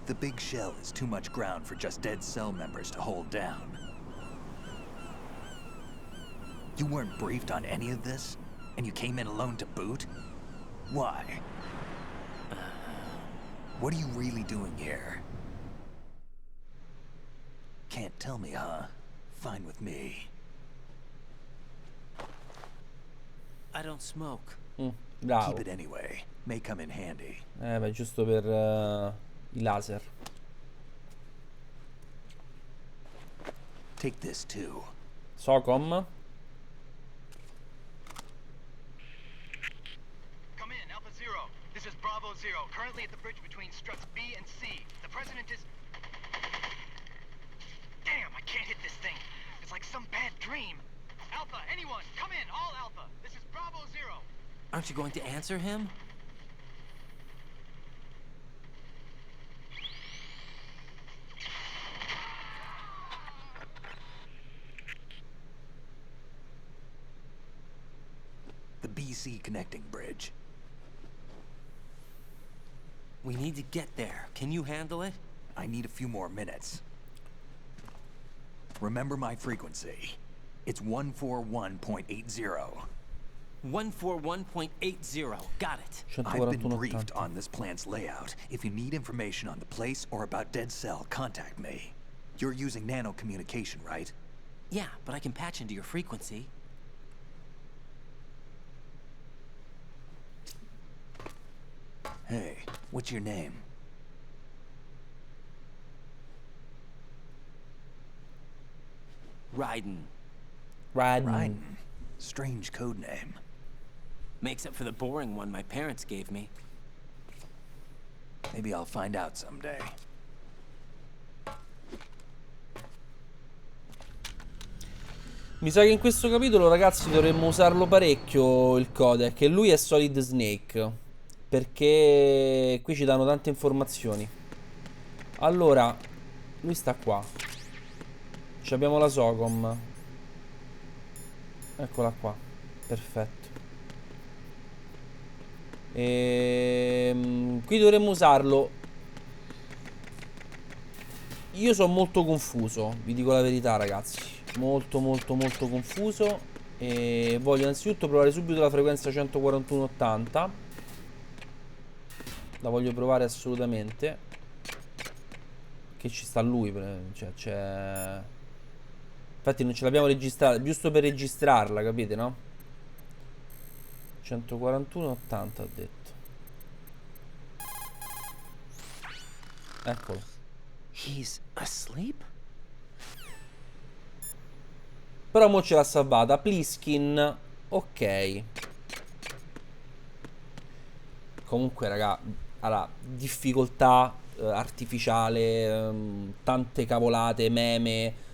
The big shell is too much ground for just dead cell members to hold down. You weren't briefed on any of this? And you came in alone to boot? Why? What are you really doing here? Can't tell me, huh? Fine with me. I don't smoke. Bravo. Keep it anyway. May come in handy. Beh, giusto per i laser. Take this too. Socom. Come in, Alpha Zero. This is Bravo Zero, currently at the bridge between struts B and C. The president is... Damn, I can't hit this thing. It's like some bad dream. Alpha, anyone, come in, all Alpha. This is Bravo Zero. Aren't you going to answer him? The BC connecting bridge. We need to get there. Can you handle it? I need a few more minutes. Remember my frequency. It's 141.80. 141.80. Got it. I've been briefed on this plant's layout. If you need information on the place or about Dead Cell, contact me. You're using nano communication, right? Yeah, but I can patch into your frequency. Hey, what's your name? Raiden. Raiden. Strange code name. Makes up for the boring one my parents gave me. Maybe I'll find out someday. Mi sa che in questo capitolo, ragazzi, dovremmo usarlo parecchio il codec. E lui è Solid Snake, perché qui ci danno tante informazioni. Allora, lui sta qua. Ci abbiamo la Socom. Eccola qua. Perfetto. Qui dovremmo usarlo. Io sono molto confuso, vi dico la verità, ragazzi. Molto confuso. E voglio innanzitutto provare subito la frequenza 141.80. La voglio provare assolutamente. Che ci sta lui, cioè c'è... Infatti non ce l'abbiamo registrata, giusto per registrarla, capite, no? 141.80 ho detto. Eccolo. He's asleep? Però mo ce l'ha salvata. Pliskin. Ok. Comunque, raga, allora, difficoltà artificiale, tante cavolate, meme,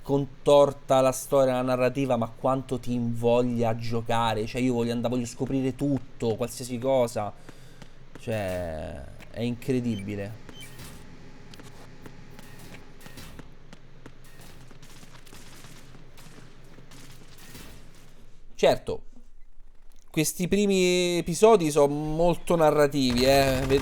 contorta la storia, la narrativa, ma quanto ti invoglia a giocare. Cioè io voglio scoprire tutto, qualsiasi cosa. Cioè è incredibile. Certo, questi primi episodi sono molto narrativi,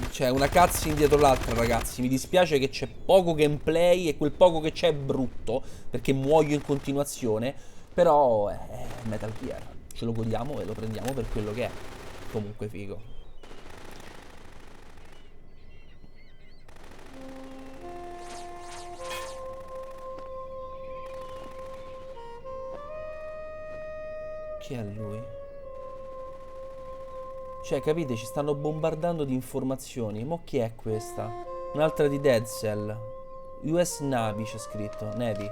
C'è una cutscene dietro l'altra, ragazzi. Mi dispiace che c'è poco gameplay e quel poco che c'è è brutto, perché muoio in continuazione. Però è Metal Gear. Ce lo godiamo e lo prendiamo per quello che è. Comunque figo. Chi è lui? Cioè, capite, ci stanno bombardando di informazioni. Mo' chi è questa? Un'altra di Dead Cell. US Navy c'è scritto. Navy.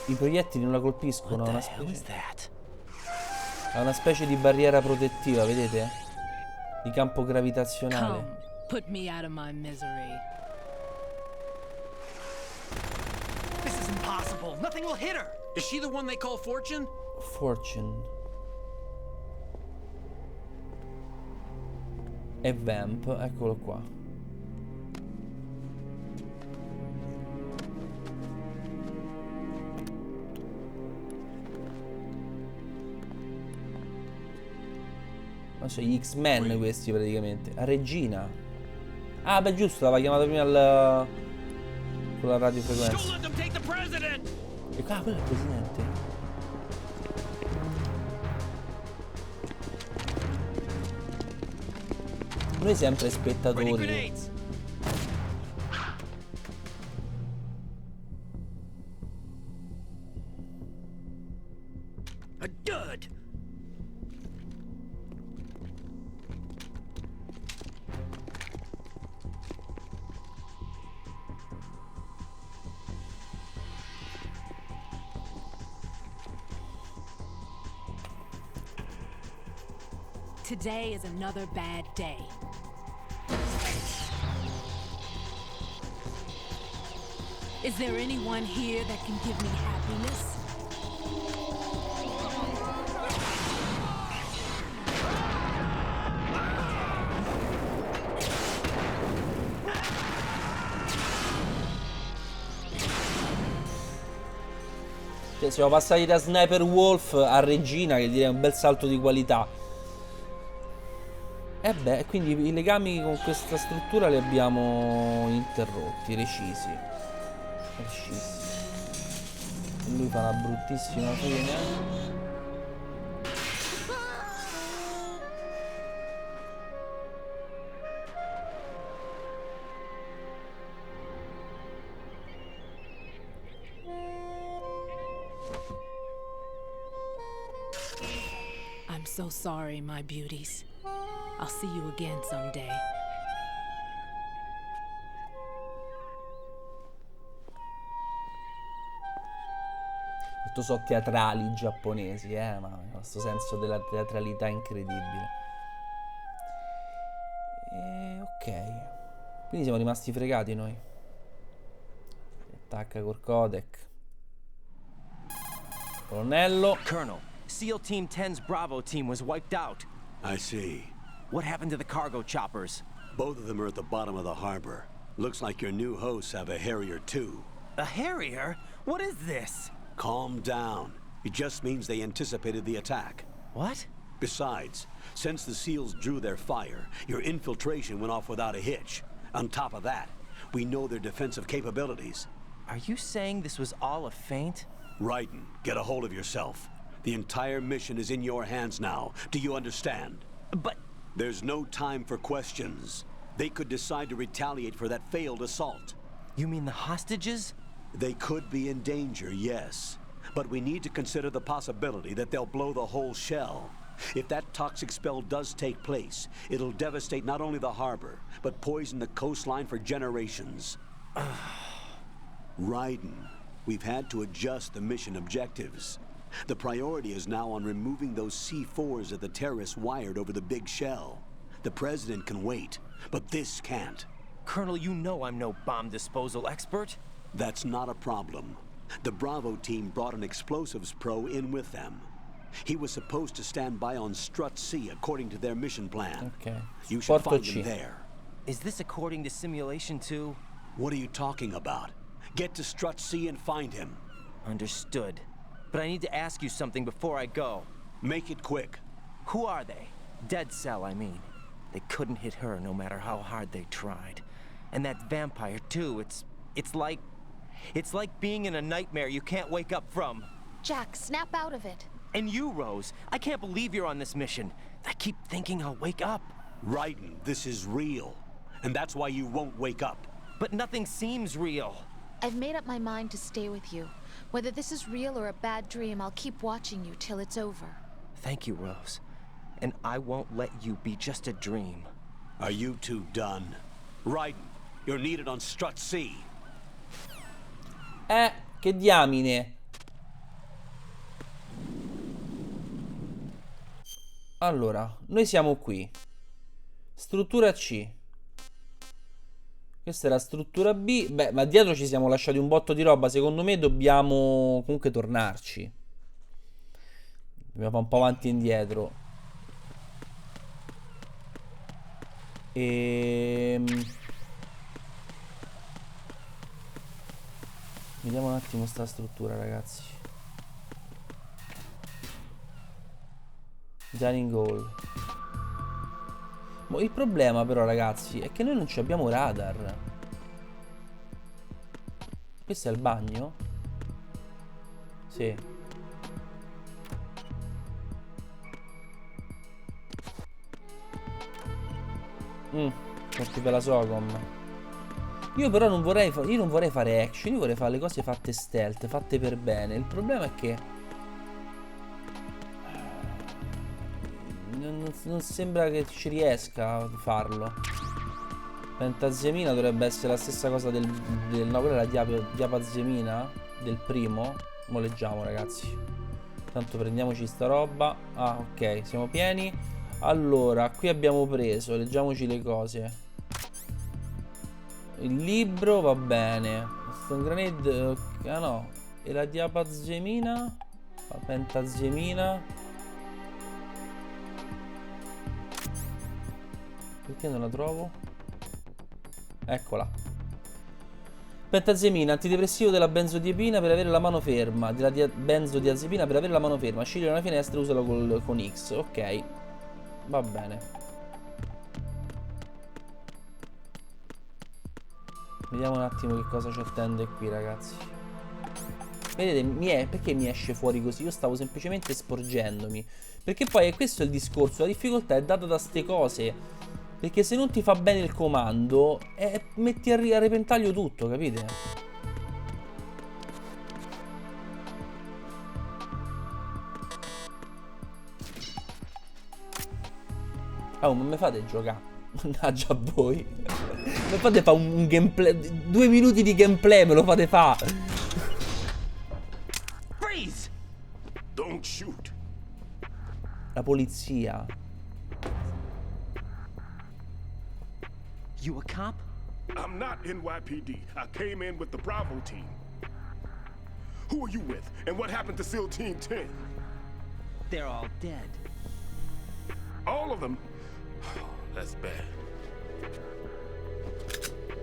I proiettili non la colpiscono. Ha una specie di barriera protettiva, vedete? Di campo gravitazionale. Come, put me out of my misery. This is impossible. Nothing will hit her. Is she the one they call Fortune? Fortune. E Vamp, eccolo qua. Non so, gli X-Men questi praticamente. A Regina. Ah, beh, giusto, l'aveva chiamato prima con la radiofrequenza. E qua, quello è il presidente. Noi sempre spettatori. A dud. Today is another bad day. Is there anyone here that can give me happiness? Cioè, siamo passati da Sniper Wolf a Regina, che direi è un bel salto di qualità. E beh, quindi i legami con questa struttura li abbiamo interrotti, recisi. Lui fa una bruttissima fine. I'm so sorry, my beauties. I'll see you again someday. Tutto so teatrali giapponesi, ma questo senso della teatralità incredibile. E ok. Quindi siamo rimasti fregati noi. Attacca col codec. Colonnello. Colonel, SEAL Team 10's Bravo team was wiped out. I see. What happened to the cargo choppers? Both of them are at the bottom of the harbor. Looks like your new hosts have a Harrier too. A Harrier? What is this? Calm down. It just means they anticipated the attack. What? Besides, since the SEALs drew their fire, your infiltration went off without a hitch. On top of that, we know their defensive capabilities. Are you saying this was all a feint? Raiden, get a hold of yourself. The entire mission is in your hands now. Do you understand? But... There's no time for questions. They could decide to retaliate for that failed assault. You mean the hostages? They could be in danger, yes. But we need to consider the possibility that they'll blow the whole shell. If that toxic spell does take place, it'll devastate not only the harbor, but poison the coastline for generations. Raiden, we've had to adjust the mission objectives. The priority is now on removing those C4s that the terrorists wired over the big shell. The president can wait, but this can't. Colonel, you know I'm no bomb disposal expert. That's not a problem. The Bravo team brought an explosives pro in with them. He was supposed to stand by on Strut C according to their mission plan. Okay. You should find him there. Is this according to simulation too? What are you talking about? Get to Strut C and find him. Understood. But I need to ask you something before I go. Make it quick. Who are they? Dead Cell, I mean. They couldn't hit her no matter how hard they tried. And that vampire too, it's like being in a nightmare you can't wake up from. Jack, snap out of it. And you, Rose, I can't believe you're on this mission. I keep thinking I'll wake up. Raiden, this is real. And that's why you won't wake up. But nothing seems real. I've made up my mind to stay with you. Whether this is real or a bad dream, I'll keep watching you till it's over. Thank you, Rose. And I won't let you be just a dream. Are you two done? Raiden, you're needed on Strut C. Che diamine. Allora, noi siamo qui. Struttura C. Questa è la struttura B. Beh, ma dietro ci siamo lasciati un botto di roba. Secondo me dobbiamo comunque tornarci. Dobbiamo fare un po' avanti e indietro. Vediamo un attimo sta struttura, ragazzi. Dining Hall. Il problema però, ragazzi, è che noi non ci abbiamo radar. Questo è il bagno? Sì. Morti per la Socom. Io però non vorrei fare action. Io vorrei fare le cose fatte stealth, fatte per bene. Il problema è che non sembra che ci riesca a farlo. Pentazemina dovrebbe essere la stessa cosa del no, quella è la diapazemina del primo. Mo leggiamo, ragazzi. Tanto prendiamoci sta roba. Ah, ok, siamo pieni. Allora, qui abbiamo preso, leggiamoci le cose. Il libro va bene. Stone grenade, ah no. E la diapazemina? La pentazemina. Perché non la trovo? Eccola. Pentazemina, antidepressivo della benzodiazepina per avere la mano ferma. Della benzodiazepina per avere la mano ferma. Scegli una finestra e usala con X. Ok. Va bene. Vediamo un attimo che cosa ci attende qui, ragazzi. Vedete, perché mi esce fuori così? Io stavo semplicemente sporgendomi. Perché poi questo è il discorso. La difficoltà è data da ste cose. Perché se non ti fa bene il comando, metti a repentaglio tutto, capite? Oh, ma mi fate giocare? Mannaggia a voi. Mi fate fare un gameplay. 2 minuti di gameplay me lo fate fare. Freeze! Don't shoot. La polizia. You a cop? I'm not NYPD. I came in with the Bravo team. Who are you with? And what happened to SEAL Team 10? They're all dead. All of them? That's bad.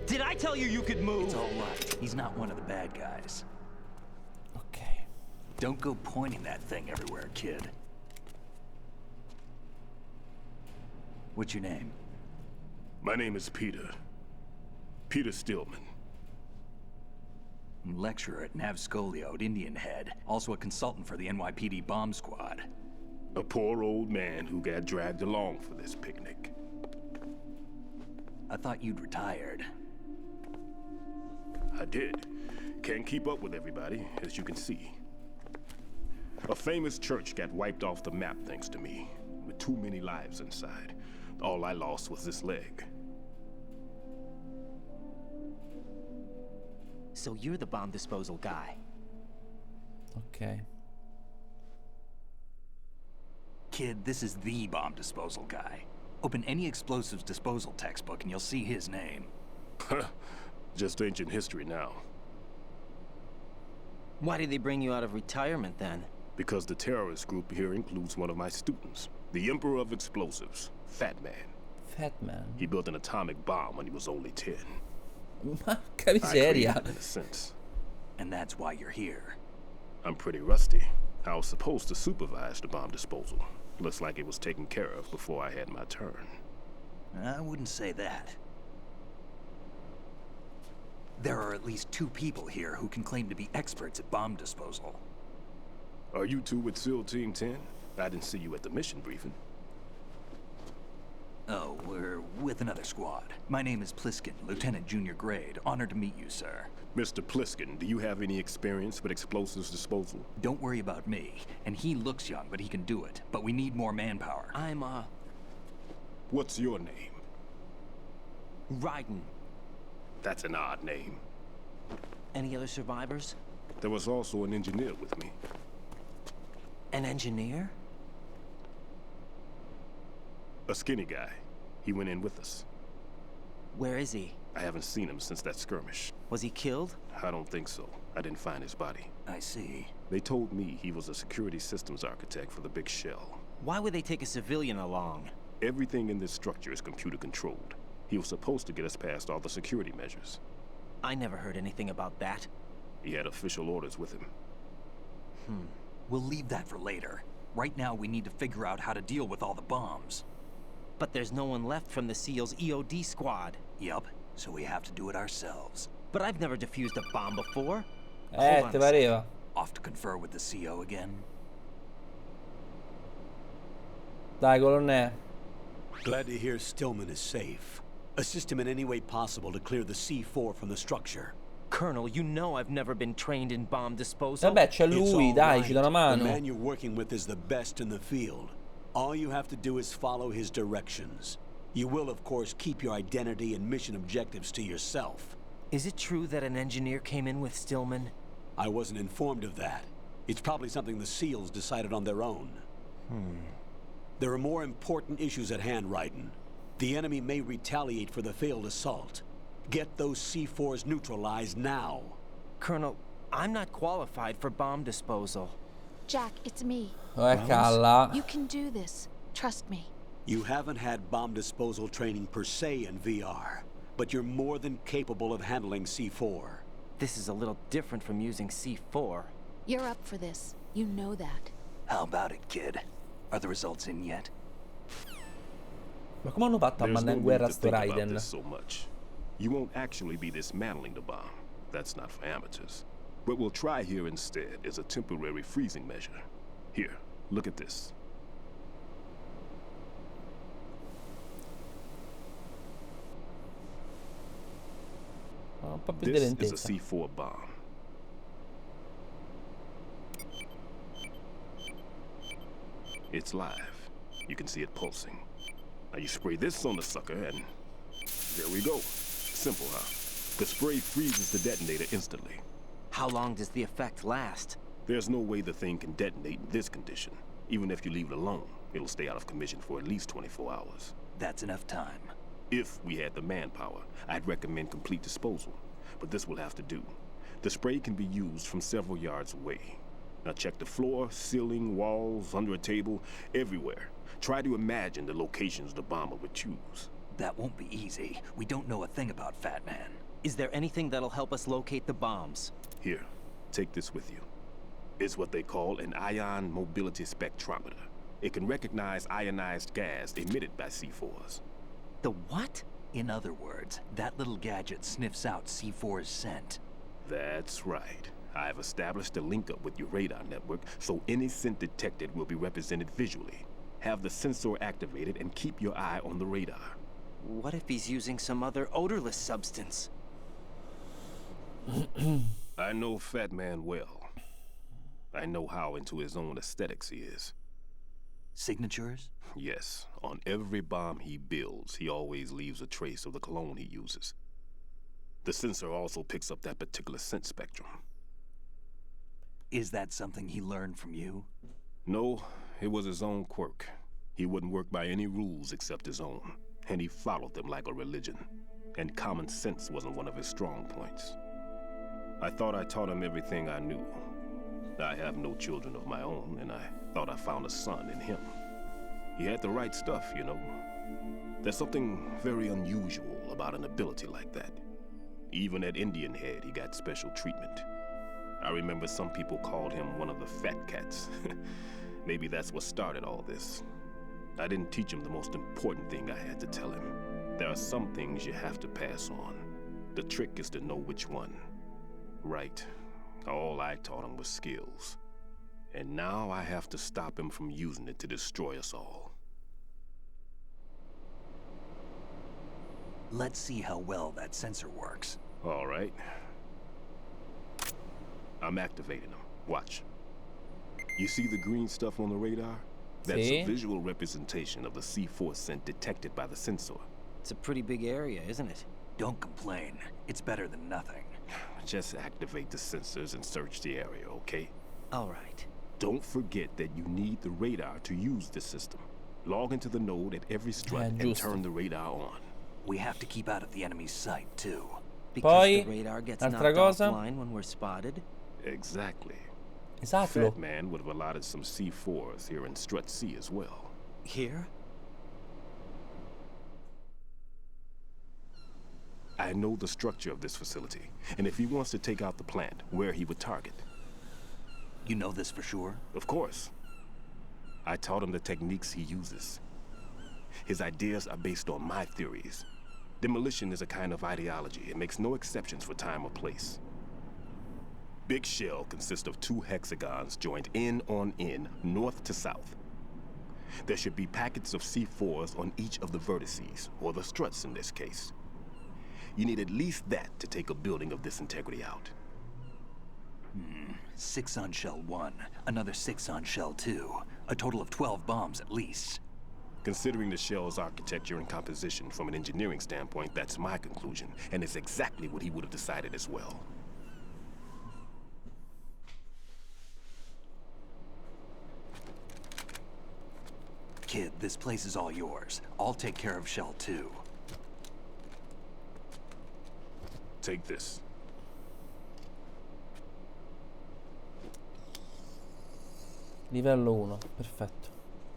Did I tell you could move? It's all right. He's not one of the bad guys. Okay. Don't go pointing that thing everywhere, kid. What's your name? My name is Peter. Peter Stillman. Lecturer at Nav Scolio at Indian Head. Also a consultant for the NYPD bomb squad. A poor old man who got dragged along for this picnic. I thought you'd retired. I did. Can't keep up with everybody, as you can see. A famous church got wiped off the map thanks to me, with too many lives inside. All I lost was this leg. So you're the bomb disposal guy. Ok. Kid, this is the bomb disposal guy. Open any explosives disposal textbook and you'll see his name. Just ancient history now. Why did they bring you out of retirement then? Because the terrorist group here includes one of my students, the Emperor of Explosives, Fat Man. Fat Man? He built an atomic bomb when he was only 10. Porca miseria. In a sense. And that's why you're here. I'm pretty rusty. I was supposed to supervise the bomb disposal. Looks like it was taken care of before I had my turn. I wouldn't say that. There are at least 2 people here who can claim to be experts at bomb disposal. Are you two with SEAL Team 10? I didn't see you at the mission briefing. Oh, we're with another squad. My name is Pliskin, Lieutenant Junior Grade. Honored to meet you, sir. Mr. Pliskin, do you have any experience with explosives disposal? Don't worry about me. And he looks young, but he can do it. But we need more manpower. I'm, What's your name? Raiden. That's an odd name. Any other survivors? There was also an engineer with me. An engineer? A skinny guy. He went in with us. Where is he? I haven't seen him since that skirmish. Was he killed? I don't think so. I didn't find his body. I see. They told me he was a security systems architect for the big shell. Why would they take a civilian along? Everything in this structure is computer controlled. He was supposed to get us past all the security measures. I never heard anything about that. He had official orders with him. We'll leave that for later. Right now, we need to figure out how to deal with all the bombs. But there's no one left from the SEAL's EOD squad. Yup, so we have to do it ourselves. But I've never defused a bomb before. Ti pareva? Off to confer with the CO again. Dai, colonnè. Glad to hear Stillman is safe. Assist him in any way possible to clear the C4 from the structure. Colonel, you know I've never been trained in bomb disposal. Vabbè, c'è It's lui, all dai, right. ci dà una The mano. man you're working with is the best in the field. All you have to do is follow his directions. You will, of course, keep your identity and mission objectives to yourself. Is it true that an engineer came in with Stillman? I wasn't informed of that. It's probably something the SEALs decided on their own. There are more important issues at hand, Raiden. The enemy may retaliate for the failed assault. Get those C4s neutralized now. Colonel, I'm not qualified for bomb disposal. Jack, it's me. Calla. You can do this. Trust me. You haven't had bomb disposal training per se in VR, but you're more than capable of handling C4. This is a little different from using C4. You're up for this. You know that. How about it, kid? Are the results in yet? Ma come hanno fatto a There's mandare no in need guerra to sto think about Raiden? this so much. You won't actually be dismantling the bomb. That's not for amateurs. What we'll try here instead is a temporary freezing measure. Here, look at this. Un po' più di This is a lentezza. C4 bomb. It's live. You can see it pulsing. Now you spray this on the sucker and there we go. Simple, huh? The spray freezes the detonator instantly. How long does the effect last? There's no way the thing can detonate in this condition. Even if you leave it alone, it'll stay out of commission for at least 24 hours. That's enough time. If we had the manpower, I'd recommend complete disposal. But this will have to do. The spray can be used from several yards away. Now check the floor, ceiling, walls, under a table, everywhere. Try to imagine the locations the bomber would choose. That won't be easy. We don't know a thing about Fat Man. Is there anything that'll help us locate the bombs? Here, take this with you. It's what they call an ion mobility spectrometer. It can recognize ionized gas emitted by C4s. The what? In other words, that little gadget sniffs out C4's scent. That's right. I've established a link up with your radar network, so any scent detected will be represented visually. Have the sensor activated and keep your eye on the radar. What if he's using some other odorless substance? I know Fat Man well. I know how into his own aesthetics he is. Signatures? Yes, on every bomb he builds, he always leaves a trace of the cologne he uses. The sensor also picks up that particular scent spectrum. Is that something he learned from you? No, it was his own quirk. He wouldn't work by any rules except his own, and he followed them like a religion. And common sense wasn't one of his strong points. I thought I taught him everything I knew. I have no children of my own, and I thought I found a son in him. He had the right stuff, you know. There's something very unusual about an ability like that. Even at Indian Head, he got special treatment. I remember some people called him one of the fat cats. Maybe that's what started all this. I didn't teach him the most important thing I had to tell him. There are some things you have to pass on. The trick is to know which one. Right. All I taught him was skills. And now I have to stop him from using it to destroy us all. Let's see how well that sensor works. All right. I'm activating them. Watch. You see the green stuff on the radar? That's a visual representation of the C4 scent detected by the sensor. It's a pretty big area, isn't it? Don't complain. It's better than nothing. Just activate the sensors and search the area, okay? All right. Don't forget that you need the radar to use the system. Log into the node at every strut and turn the radar on. We have to keep out of the enemy's sight, too. Because the radar gets knocked offline when we're spotted? Exactly. Esatto. Fat Man would have allotted some C4s here in Strut C as well. Here? I know the structure of this facility, and if he wants to take out the plant, where he would target. You know this for sure? Of course. I taught him the techniques he uses. His ideas are based on my theories. Demolition is a kind of ideology. It makes no exceptions for time or place. Big Shell consists of 2 hexagons joined end on end, north to south. There should be packets of C4s on each of the vertices, or the struts in this case. You need at least that to take a building of this integrity out. 6 on Shell 1, another 6 on Shell 2. A total of 12 bombs at least. Considering the shell's architecture and composition from an engineering standpoint, that's my conclusion, and it's exactly what he would have decided as well. Kid, this place is all yours. I'll take care of Shell 2. Take this. Livello 1, perfetto.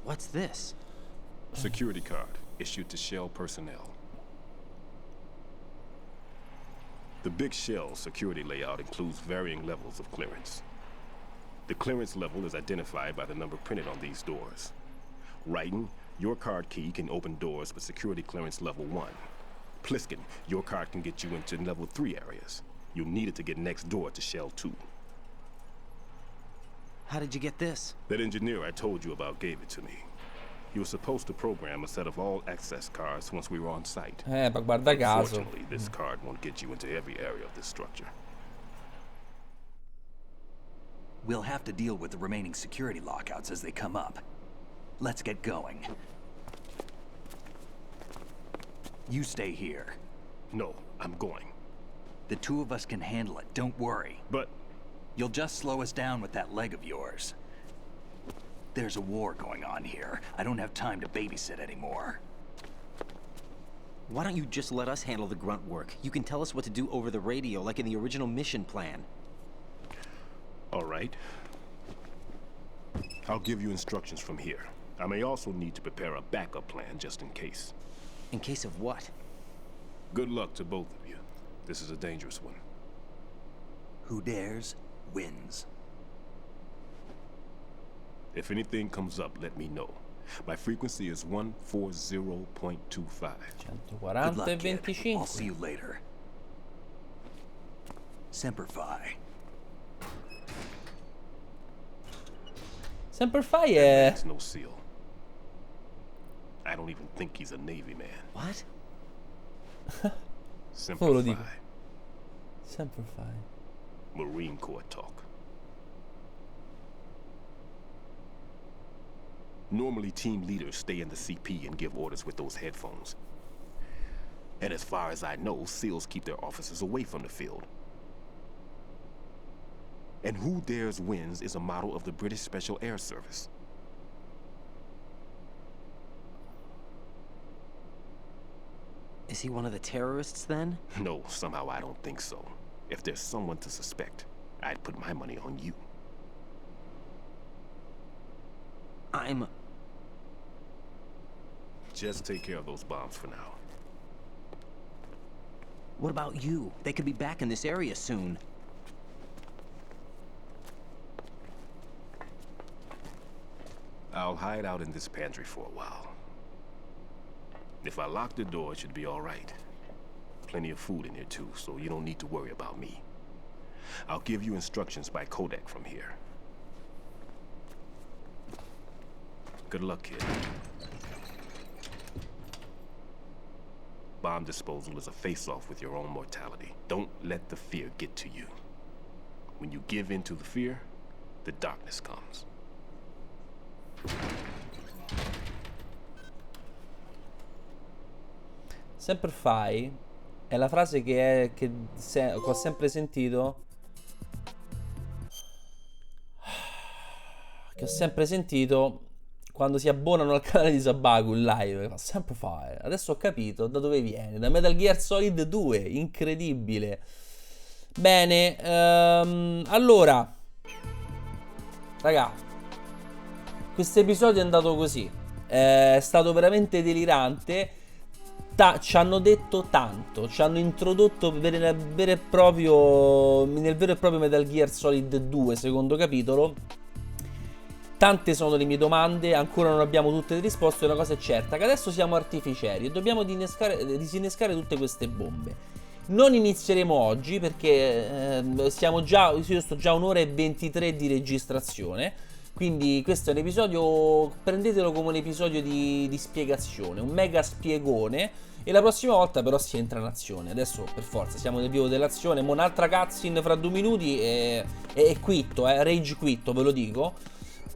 What's this? Security card issued to Shell personnel. The Big Shell security layout includes varying levels of clearance. The clearance level is identified by the number printed on these doors. Writing, your card key can open doors with security clearance level 1. Pliskin, your card can get you into level 3 areas. You'll need it to get next door to Shell 2. How did you get this? That engineer I told you about gave it to me. He was supposed to program a set of all access cards once we were on site. Ma guarda caso. Unfortunately, this card won't get you into every area of this structure. We'll have to deal with the remaining security lockouts as they come up. Let's get going. You stay here. No, I'm going. The 2 of us can handle it, don't worry. But... You'll just slow us down with that leg of yours. There's a war going on here. I don't have time to babysit anymore. Why don't you just let us handle the grunt work? You can tell us what to do over the radio, like in the original mission plan. All right. I'll give you instructions from here. I may also need to prepare a backup plan just in case. In case of what? Good luck to both of you. This is a dangerous one. Who dares, wins. If anything comes up, let me know. My frequency is 140.25. 140 e 25. I'll see you later. Semper Fi. Semper Fi è... That's no seal. I don't even think he's a Navy man. What? Semper lo Fi. dico. Semper Fi. Marine Corps talk. Normally, team leaders stay in the CP and give orders with those headphones. And as far as I know, SEALs keep their officers away from the field. And Who Dares Wins is a model of the British Special Air Service. Is he one of the terrorists, then? No, somehow I don't think so. If there's someone to suspect, I'd put my money on you. Just take care of those bombs for now. What about you? They could be back in this area soon. I'll hide out in this pantry for a while. If I lock the door, it should be all right. Plenty of food in here too, so you don't need to worry about me. I'll give you instructions by codec from here. Good luck, kid. Bomb disposal is a face-off with your own mortality. Don't let the fear get to you. When you give in to the fear, the darkness comes. Sempre fai è la frase che ho sempre sentito. Che ho sempre sentito quando si abbonano al canale di Sabaku in live. Fa sempre fare. Adesso ho capito da dove viene. Da Metal Gear Solid 2. Incredibile. Bene. Allora, raga, questo episodio è andato così. È stato veramente delirante. Ci hanno detto tanto. Ci hanno introdotto nel vero e proprio Metal Gear Solid 2, secondo capitolo. Tante sono le mie domande, ancora non abbiamo tutte le risposte. Una cosa è certa, che adesso siamo artificieri e dobbiamo disinnescare tutte queste bombe. Non inizieremo oggi perché io sto già 1 ora e 23 di registrazione. Quindi questo è un episodio, prendetelo come un episodio di spiegazione, un mega spiegone. E la prossima volta però si entra in azione. Adesso per forza siamo nel vivo dell'azione. Un'altra cutscene fra 2 minuti e quitto, rage quitto, ve lo dico.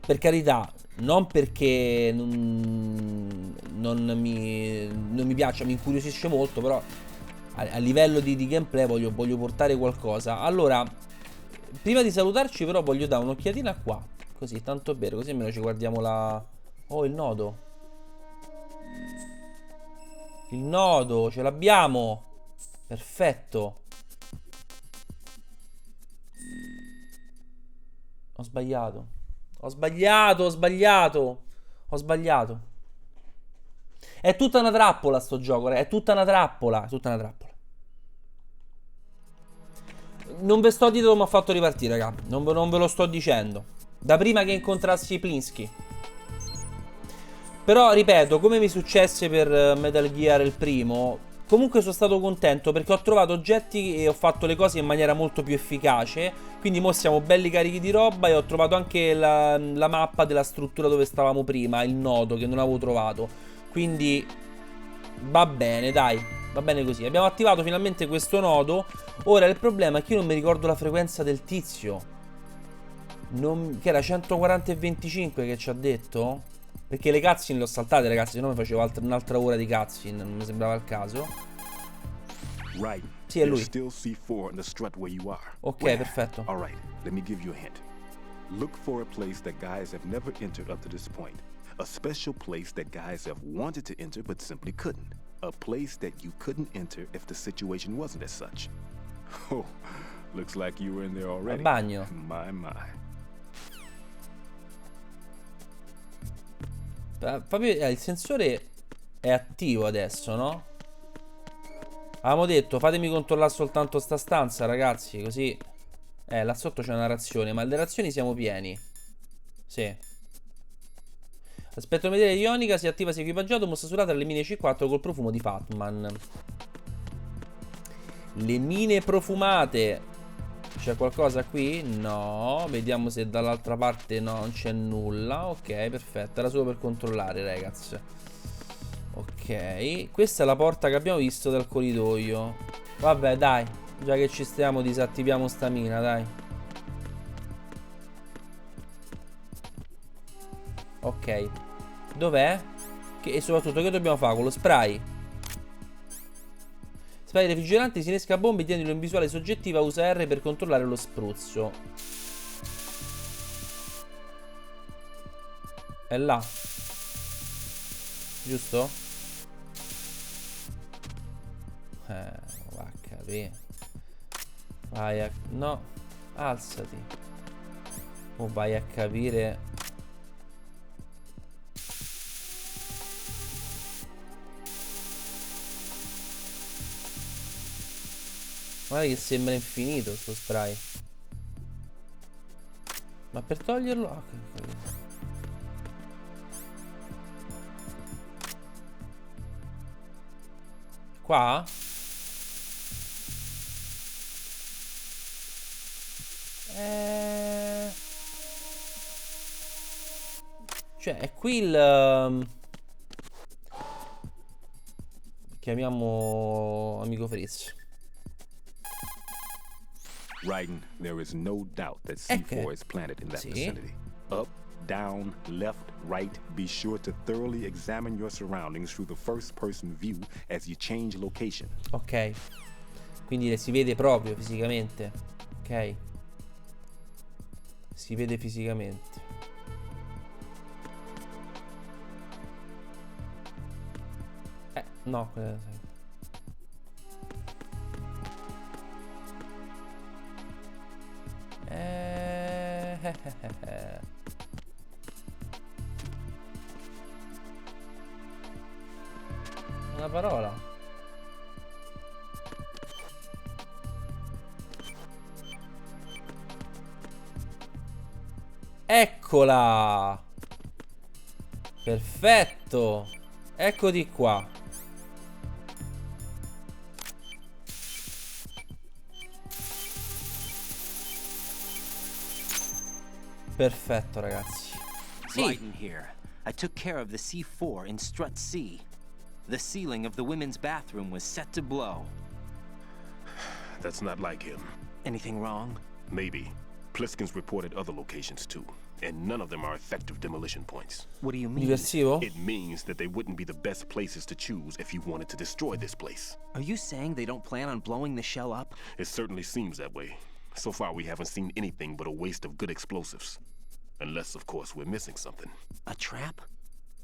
Per carità, non perché non mi piace, mi incuriosisce molto, però a livello di gameplay voglio portare qualcosa. Allora, prima di salutarci però voglio dare un'occhiatina qua, così, tanto vero, così almeno ci guardiamo la... Oh, il nodo. Il nodo, ce l'abbiamo. Perfetto. Ho sbagliato. Ho sbagliato. È tutta una trappola sto gioco, è tutta una trappola. Non ve sto a dire dove mi ha fatto ripartire, raga. Non ve lo sto dicendo. Da prima che incontrassi Plinsky. Però, ripeto, come mi successe per Metal Gear il primo, comunque sono stato contento perché ho trovato oggetti e ho fatto le cose in maniera molto più efficace. Quindi mo siamo belli carichi di roba e ho trovato anche la mappa della struttura dove stavamo prima, il nodo che non avevo trovato. Quindi va bene, dai, va bene così. Abbiamo attivato finalmente questo nodo. Ora il problema è che io non mi ricordo la frequenza del tizio. Che era 140 e 25 che ci ha detto. Perché le cutscene le ho saltate, ragazzi, se no mi facevo un'altra ora di cutscene, non mi sembrava il caso. Right. Sì, è lui. Still C4 in the strut where you are. Ok, perfetto. All right, let me give you a hint. Look for a place that guys have never entered up to this point. A special place that guys have wanted to enter but simply couldn't. A place that you couldn't enter if the situation wasn't as such. Oh, looks like you were in there already. Al bagno. My. Il sensore è attivo adesso, no? Avevamo detto fatemi controllare soltanto sta stanza, ragazzi, così. Là sotto c'è una razione, ma le razioni siamo pieni. Sì. Aspetto mediale di ionica si attiva se equipaggiato, mostra surata alle mine C4 col profumo di Fatman. Le mine profumate. C'è qualcosa qui? No. Vediamo se dall'altra parte non c'è nulla. Ok, perfetto. Era solo per controllare, ragazzi. Ok. Questa è la porta che abbiamo visto dal corridoio. Vabbè, dai. Già che ci stiamo, disattiviamo sta mina, dai. Ok. Dov'è? E soprattutto che dobbiamo fare con lo spray? Spray refrigerante, si innesca a bombe, tienilo in visuale soggettiva, usa R per controllare lo spruzzo. È là. Giusto? Va a capire. Vai a... No. Alzati. O vai a capire... Guarda che sembra infinito sto spray. Ma per toglierlo... Ah, ok. Qua? Cioè, è qui il... Chiamiamo amico Fritz. Raiden, there is no doubt that C4 is planted in that vicinity. Up, down, left, right. Be sure to thoroughly examine your surroundings through the first-person view as you change location. Ok. Quindi si vede proprio fisicamente. Ok. Si vede fisicamente. No. Una parola. Eccola. Perfetto. Eccoti qua. Perfetto, ragazzi. Raiden here. I took care of the C4 in strut C. The ceiling of the women's bathroom was set to blow. That's not like him. Anything wrong? Maybe. Pliskin's reported other locations too, and none of them are effective demolition points. What do you mean? Diversivo? It means that they wouldn't be the best places to choose if you wanted to destroy this place. Are you saying they don't plan on blowing the shell up? It certainly seems that way. So far, we haven't seen anything but a waste of good explosives. Unless, of course, we're missing something. A trap?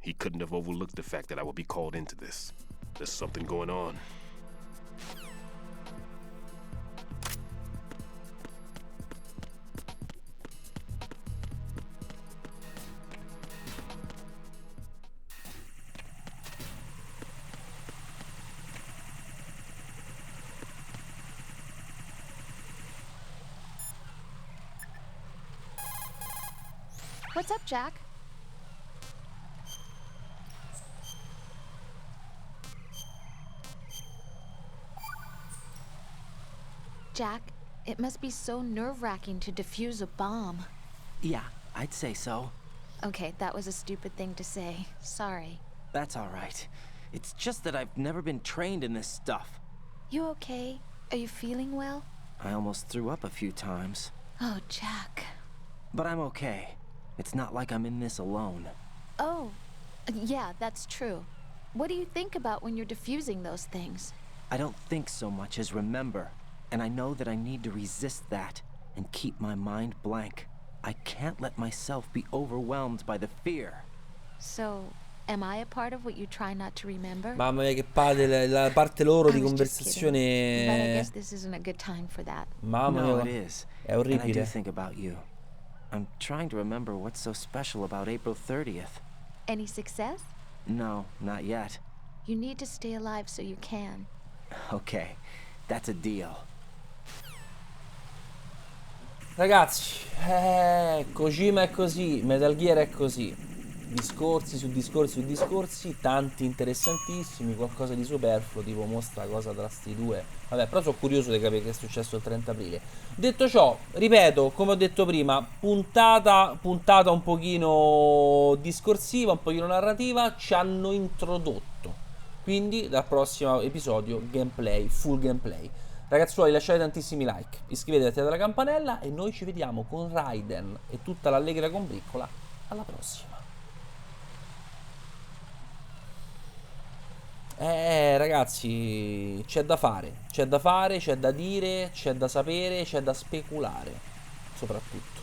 He couldn't have overlooked the fact that I would be called into this. There's something going on. What's up, Jack? Jack, it must be so nerve-wracking to defuse a bomb. Yeah, I'd say so. Okay, that was a stupid thing to say. Sorry. That's all right. It's just that I've never been trained in this stuff. You okay? Are you feeling well? I almost threw up a few times. Oh, Jack. But I'm okay. It's not like I'm in this alone. Oh, yeah, that's true. What do you think about when you're defusing those things? I don't think so much as remember. And I know that I need to resist that and keep my mind blank. I can't let myself be overwhelmed by the fear. So, am I a part of what you try not to remember? Mamma mia, che palle, la parte loro di I was just kidding. But I guess conversazione. this isn't a good time for that. Mamma No, mia, it is. è And I do orribile. think about you. I'm trying to remember what's so special about April 30th. Any success? No, not yet. You need to stay alive so you can. Okay, that's a deal. Ragazzi, Kojima è così, Metal Gear è così. Discorsi su discorsi su discorsi, tanti interessantissimi, qualcosa di superfluo, tipo mostra cosa tra sti due. Vabbè, però sono curioso di capire che è successo il 30 aprile. Detto ciò, ripeto, come ho detto prima, puntata un pochino discorsiva, un pochino narrativa, ci hanno introdotto. Quindi dal prossimo episodio gameplay, full gameplay. Ragazzuoli, lasciate tantissimi like, iscrivetevi, attivate la campanella e noi ci vediamo con Raiden e tutta l'allegra combriccola alla prossima. Ragazzi, c'è da fare, c'è da dire, c'è da sapere, c'è da speculare, soprattutto.